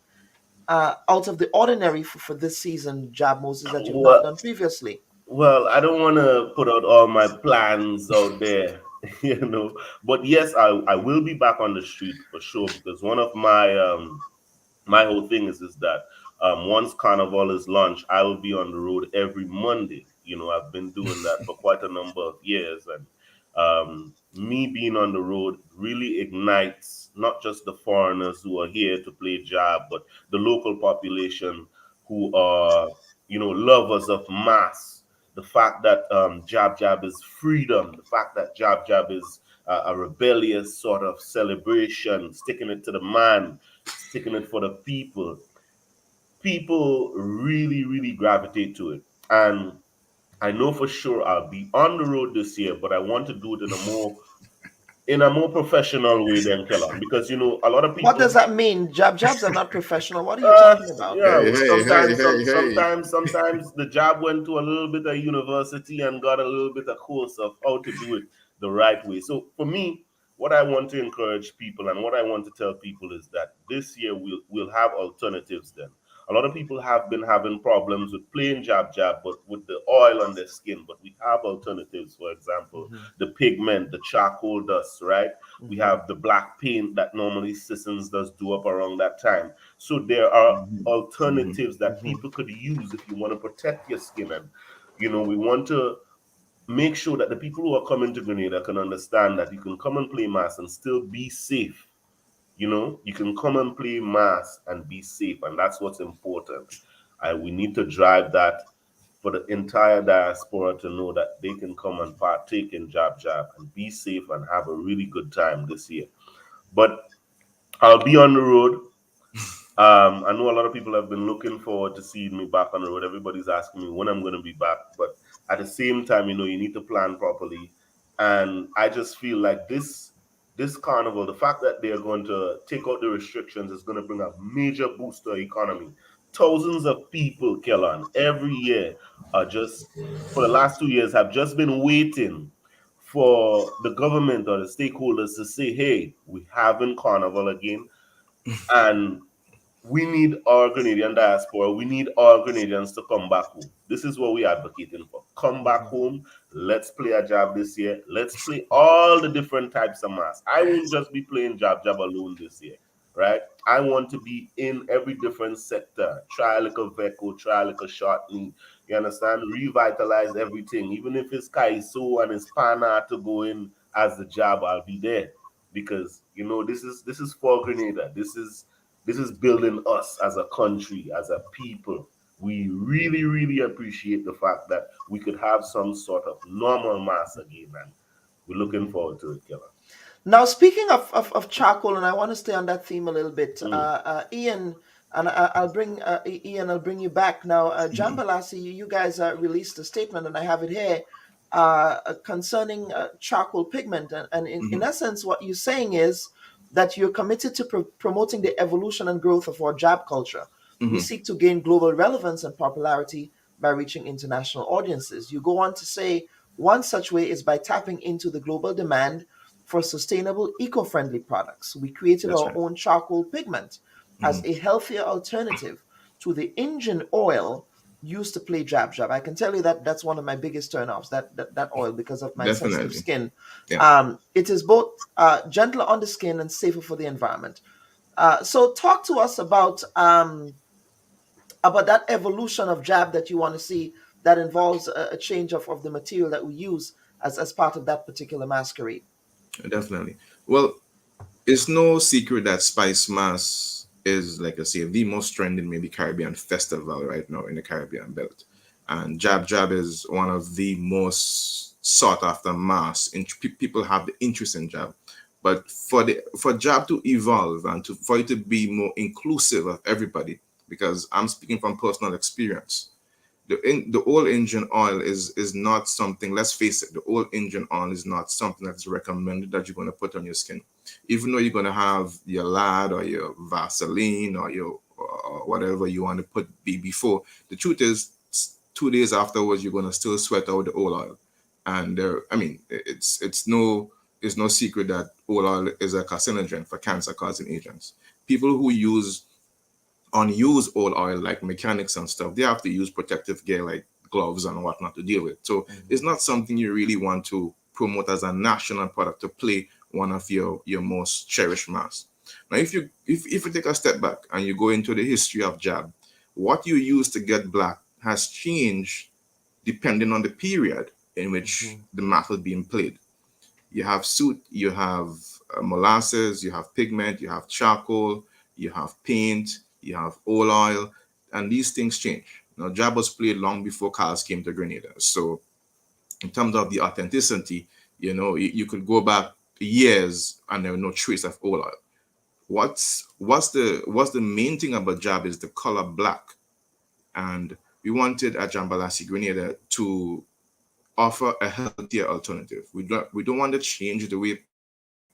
Speaker 2: out of the ordinary for this season, Jab Moses, that you've not done previously?
Speaker 13: Well, I don't want to put out all my plans out there, you know. But yes, I will be back on the street for sure, because one of my whole thing is that once Carnival is launched, I will be on the road every Monday. You know, I've been doing that for quite a number of years, and me being on the road really ignites not just the foreigners who are here to play jab, but the local population who are, you know, lovers of mass. The fact that jab jab is freedom, the fact that jab jab is a rebellious sort of celebration, sticking it to the man, sticking it for the people. People really, really gravitate to it. And I know for sure I'll be on the road this year, but I want to do it in a more professional way than Kellon, because, you know, a lot of people.
Speaker 2: What does that mean? Jabs are not professional. What are you talking about?
Speaker 13: Yeah, sometimes the job went to a little bit of university and got a little bit of course of how to do it the right way. So for me, what I want to encourage people and what I want to tell people is that this year we'll have alternatives then. A lot of people have been having problems with plain jab jab, but with the oil on their skin. But we have alternatives, for example, the pigment, the charcoal dust, right? We have the black paint that normally citizens does do up around that time. So there are alternatives that people could use if you want to protect your skin. And, you know, we want to make sure that the people who are coming to Grenada can understand that you can come and play mass and still be safe. You know, you can come and play mass and be safe, and that's what's important. We need to drive that for the entire diaspora to know that they can come and partake in Jab Jab and be safe and have a really good time this year. But I'll be on the road. I know a lot of people have been looking forward to seeing me back on the road. Everybody's asking me when I'm going to be back. But at the same time, you know, you need to plan properly. And I just feel like this carnival, the fact that they're going to take out the restrictions is going to bring a major boost to the economy. Thousands of people, Kellan, every year are just, for the last 2 years, have just been waiting for the government or the stakeholders to say, hey, we having carnival again. And we need our Grenadian diaspora, we need our Grenadians to come back home. This is what we're advocating for. Come back home. Let's play a jab this year. Let's play all the different types of mass. I won't just be playing jab alone this year, right? I want to be in every different sector. Try a little Veco, try a little short knee. You understand? Revitalize everything. Even if it's Kaiso and it's Pana to go in as the jab, I'll be there. Because this is for Grenada. This is building us as a country, as a people. We really, really appreciate the fact that we could have some sort of normal mass again, and we're looking forward to it, Killer.
Speaker 2: Now, speaking of charcoal, and I want to stay on that theme a little bit, Ian, and I'll bring Ian. I'll bring you back now. Jambalasi, you guys released a statement, and I have it here concerning charcoal pigment, and in essence, what you're saying is that you're committed to promoting the evolution and growth of our jab culture. We seek to gain global relevance and popularity by reaching international audiences. You go on to say one such way is by tapping into the global demand for sustainable, eco-friendly products. We created our own charcoal pigment as a healthier alternative to the engine oil used to play jab. I can tell you that that's one of my biggest turnoffs, that oil, because of my sensitive skin. Yeah. It is both gentler on the skin and safer for the environment. So talk to us about that evolution of jab that you want to see that involves a change of the material that we use as part of that particular masquerade.
Speaker 14: Definitely. Well, it's no secret that Spice Mass is, like I say, the most trending maybe Caribbean festival right now in the Caribbean belt. And Jab is one of the most sought after mass. People have the interest in Jab. But for Jab to evolve and for it to be more inclusive of everybody, because I'm speaking from personal experience, the old engine oil is not something, let's face it, the old engine oil is not something that's recommended that you're going to put on your skin. Even though you're going to have your lard or your Vaseline or your whatever you want to put before, the truth is 2 days afterwards, you're going to still sweat out the old oil. And it's no secret that old oil is a carcinogen for cancer-causing agents. People who use unused old oil, like mechanics and stuff, they have to use protective gear like gloves and whatnot to deal with. So it's not something you really want to promote as a national product to play one of your most cherished mass. Now, if you take a step back and you go into the history of Jab, what you use to get black has changed depending on the period in which the mass was being played. You have soot, you have molasses, you have pigment, you have charcoal, you have paint, you have oil oil, and these things change. Now, Jab was played long before cars came to Grenada. So in terms of the authenticity, you could go back years and there was no trace of oil oil. What's the main thing about Jab is the color black. And we wanted at Jambalasi Grenada to offer a healthier alternative. We don't want to change the way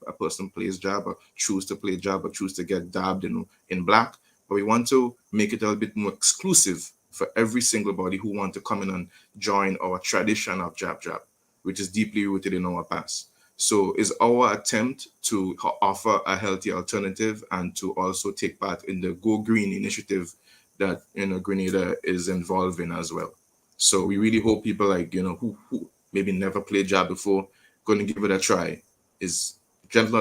Speaker 14: a person plays Jab or choose to play Jab or choose to get dabbed in black. But we want to make it a little bit more exclusive for every single body who want to come in and join our tradition of Jab, which is deeply rooted in our past. So it's our attempt to offer a healthy alternative and to also take part in the Go Green initiative that Grenada is involved in as well. So we really hope people like who maybe never played Jab before, going to give it a try. Is gentle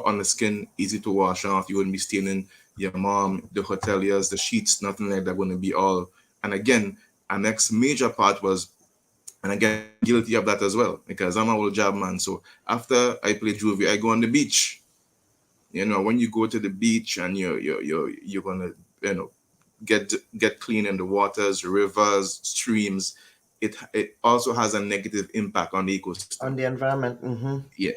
Speaker 14: on the skin, easy to wash off. You wouldn't be staining your mom, the hoteliers, the sheets, nothing like that. Wouldn't be all. And again, our next major part was, and again, guilty of that as well, because I'm an old Jab man. So after I play juvie, I go on the beach. When you go to the beach and you're gonna get clean in the waters, rivers, streams, it also has a negative impact on the ecosystem,
Speaker 2: on the environment.
Speaker 14: Yeah.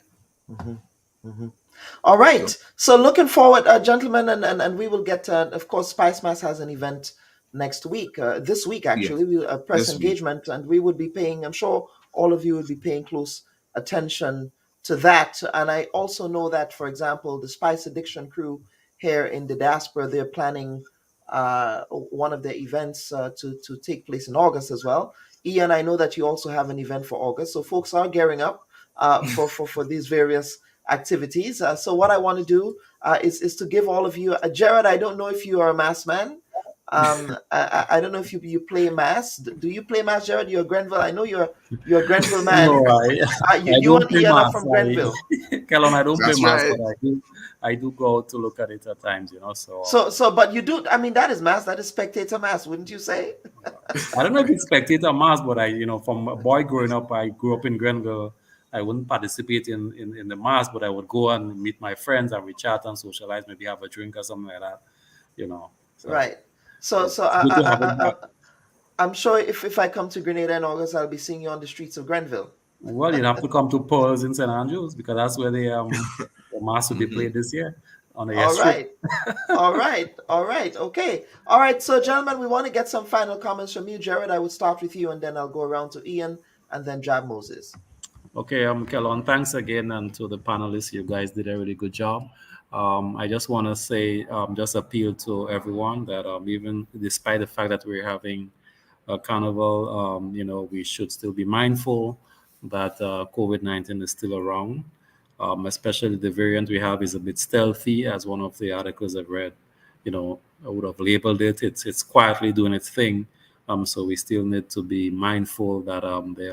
Speaker 2: All right. So looking forward, gentlemen, and we will get, of course, Spice Mass has an event next week, this week, actually, a press engagement, and we would be paying, I'm sure all of you would be paying close attention to that. And I also know that, for example, the Spice Addiction crew here in the diaspora, they're planning one of their events to take place in August as well. Ian, I know that you also have an event for August. So folks are gearing up for these various activities. So what I want to do is to give all of you, Jared, I don't know if you are a mass man. I don't know if you play mass. Do you play mass, Jared? You're a Grenville. I know you're a Grenville man.
Speaker 12: No, I
Speaker 2: You
Speaker 12: don't
Speaker 2: and
Speaker 12: play
Speaker 2: Ian are
Speaker 12: mass.
Speaker 2: from Grenville.
Speaker 12: Kellon, I don't play
Speaker 14: That's
Speaker 12: mass,
Speaker 14: right.
Speaker 12: but I do go out to look at it at times, you know. So
Speaker 2: But you do. I mean, that is mass. That is spectator mass, wouldn't you say?
Speaker 12: I don't know if it's spectator mass, but from a boy growing up, I grew up in Grenville. I wouldn't participate in the mass, but I would go and meet my friends and we chat and socialize, maybe have a drink or something like that, you know. So
Speaker 2: Right. So
Speaker 12: it's good to have it back.
Speaker 2: I'm sure if I come to Grenada in August, I'll be seeing you on the streets of Grenville.
Speaker 12: Well, you'd have to come to Pearls in St. Andrews because that's where the mass will be played this year on the
Speaker 2: All
Speaker 12: Strip.
Speaker 2: right. All right. Okay. All right. So, gentlemen, we want to get some final comments from you. Jared, I would start with you, and then I'll go around to Ian, and then Jab Moses.
Speaker 12: Okay, Kellon, thanks again, and to the panelists, you guys did a really good job. I just want to say, just appeal to everyone that even despite the fact that we're having a carnival, we should still be mindful that COVID-19 is still around. Especially the variant we have is a bit stealthy, as one of the articles I've read, I would have labeled it. It's quietly doing its thing. So we still need to be mindful that there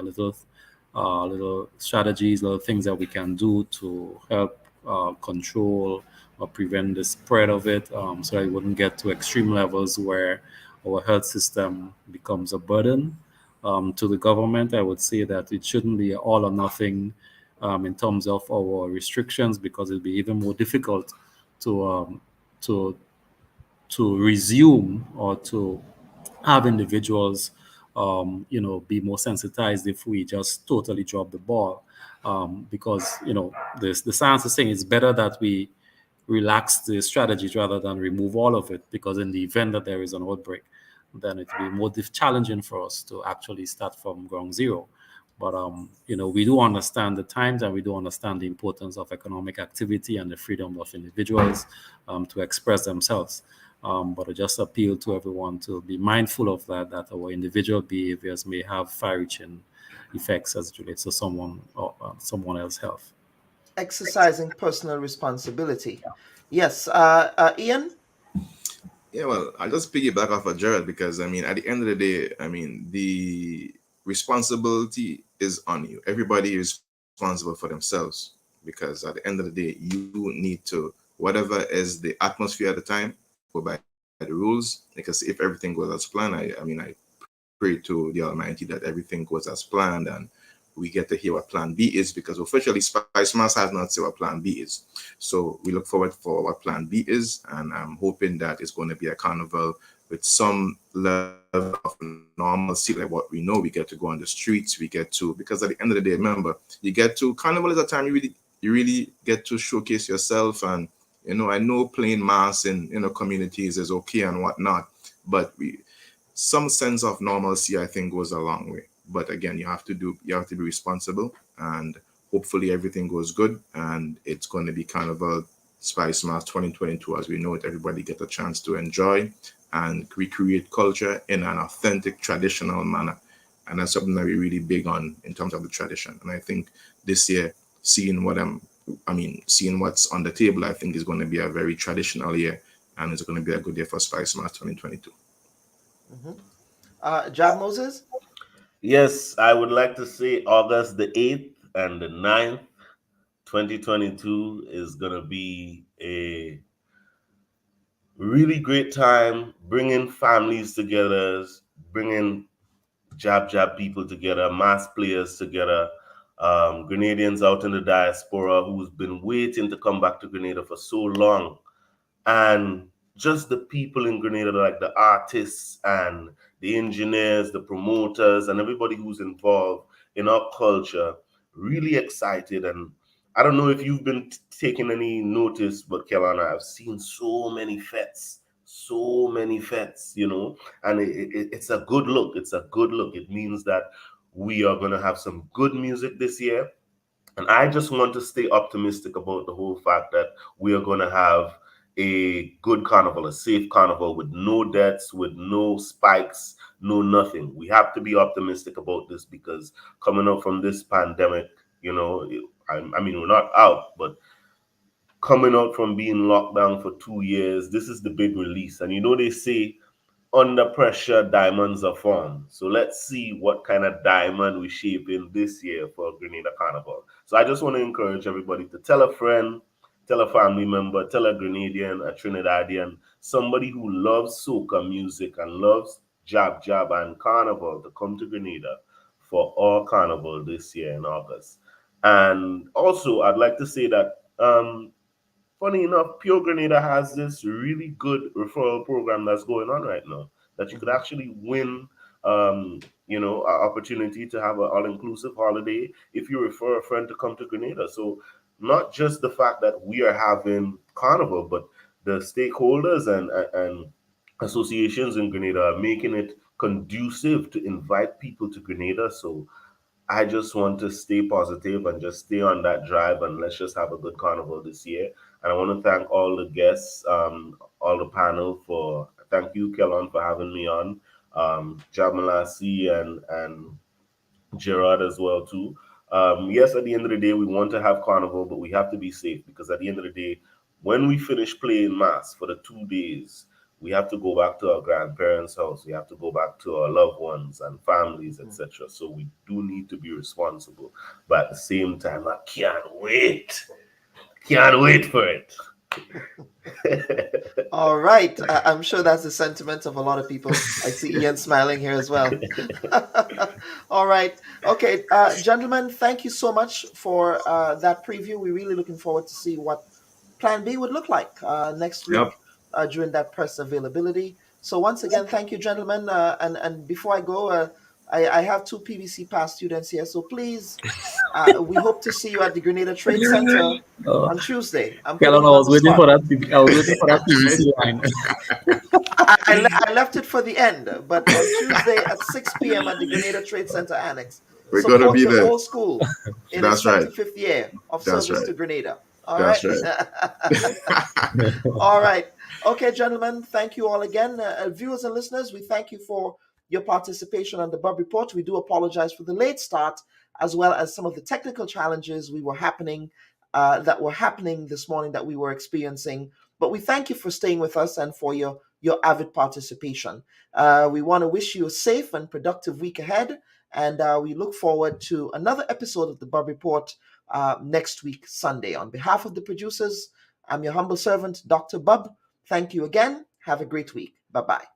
Speaker 12: are little strategies, little things that we can do to help control or prevent the spread of it, so that it wouldn't get to extreme levels where our health system becomes a burden to the government. I would say that it shouldn't be all or nothing in terms of our restrictions, because it'll be even more difficult to resume or to have individuals be more sensitized if we just totally drop the ball, because the science is saying it's better that we relax the strategies rather than remove all of it, because in the event that there is an outbreak, then it will be more challenging for us to actually start from ground zero. But we do understand the times, and we do understand the importance of economic activity and the freedom of individuals to express themselves. But I just appeal to everyone to be mindful of that our individual behaviors may have far-reaching effects as it relates to someone or someone else's health.
Speaker 2: Exercising personal responsibility. Yes, Ian?
Speaker 14: Yeah, well, I'll just piggyback off of Jared, because at the end of the day, the responsibility is on you. Everybody is responsible for themselves, because at the end of the day, you need to, whatever is the atmosphere at the time, go by the rules. Because if everything goes as planned, I pray to the Almighty that everything goes as planned and we get to hear what Plan B is, because officially Spice Mass has not said what Plan B is. So we look forward for what Plan B is, and I'm hoping that it's going to be a carnival with some level of normalcy, like what we know. We get to go on the streets, because at the end of the day, remember, carnival is a time you really get to showcase yourself. And I know playing mass in communities is okay and whatnot, but some sense of normalcy, I think, goes a long way. But again, you have to be responsible, and hopefully everything goes good, and it's going to be Carnival Spice Mass 2022 as we know it. Everybody get a chance to enjoy and recreate culture in an authentic, traditional manner. And that's something that we're really big on in terms of the tradition. And I think this year, seeing what's on the table, I think is going to be a very traditional year, and it's going to be a good year for Spice Mass 2022.
Speaker 2: Jab Moses?
Speaker 13: Yes, I would like to say August the 8th and the 9th, 2022 is going to be a really great time, bringing families together, bringing jab people together, mass players together, Grenadians out in the diaspora who's been waiting to come back to Grenada for so long, and just the people in Grenada, like the artists and the engineers, the promoters, and everybody who's involved in our culture, really excited. And I don't know if you've been taking any notice, but Kelana, I've seen so many fetes, and it's a good look. It's a good look. It means that we are going to have some good music this year. And I just want to stay optimistic about the whole fact that we are going to have a good carnival, a safe carnival with no deaths, with no spikes, no nothing. We have to be optimistic about this, because coming up from this pandemic, I mean, we're not out, but coming out from being locked down for 2 years, this is the big release. And you know, they say under pressure, diamonds are formed. So let's see what kind of diamond we shape in this year for Grenada Carnival. So I just want to encourage everybody to tell a friend, tell a family member, tell a Grenadian, a Trinidadian, somebody who loves soca music and loves Jab Jab and Carnival to come to Grenada for our Carnival this year in August. And also, I'd like to say that funny enough, Pure Grenada has this really good referral program that's going on right now that you could actually win, you know, an opportunity to have an all-inclusive holiday if you refer a friend to come to Grenada. So not just the fact that we are having Carnival, but the stakeholders and associations in Grenada are making it conducive to invite people to Grenada. So I just want to stay positive and just stay on that drive, and let's just have a good Carnival this year. And I want to thank all the guests, all the panel thank you, Kellon, for having me on, Jamalasi and Gerard as well too. Yes, at the end of the day, we want to have Carnival, but we have to be safe, because at the end of the day, when we finish playing mass for the 2 days, we have to go back to our grandparents' house. We have to go back to our loved ones and families, etc. So we do need to be responsible. But at the same time, I can't wait. Can't wait for it.
Speaker 2: All right. I'm sure that's the sentiment of a lot of people. I see Ian smiling here as well. All right. Okay, gentlemen, thank you so much for that preview. We're really looking forward to see what Plan B would look like next week during that press availability. So once again, thank you, gentlemen. And before I go, I have 2 PVC Pass students here. So please, we hope to see you at the Grenada Trade Center on Tuesday.
Speaker 12: I was waiting for that. I was waiting for that PVC line.
Speaker 2: I left it for the end, but on Tuesday at 6 p.m. at the Grenada Trade Center Annex.
Speaker 14: We're going to be
Speaker 2: the
Speaker 14: there.
Speaker 2: Whole school in
Speaker 14: That's
Speaker 2: its 25th year of service to Grenada. All
Speaker 14: That's
Speaker 2: right. All right. Okay, gentlemen, thank you all again. Viewers and listeners, we thank you for your participation on the Bubb Report. We do apologize for the late start, as well as some of the technical challenges that were happening this morning that we were experiencing. But we thank you for staying with us and for your avid participation. We want to wish you a safe and productive week ahead, and we look forward to another episode of the Bubb Report next week, Sunday. On behalf of the producers, I'm your humble servant, Dr. Bubb. Thank you again. Have a great week. Bye-bye.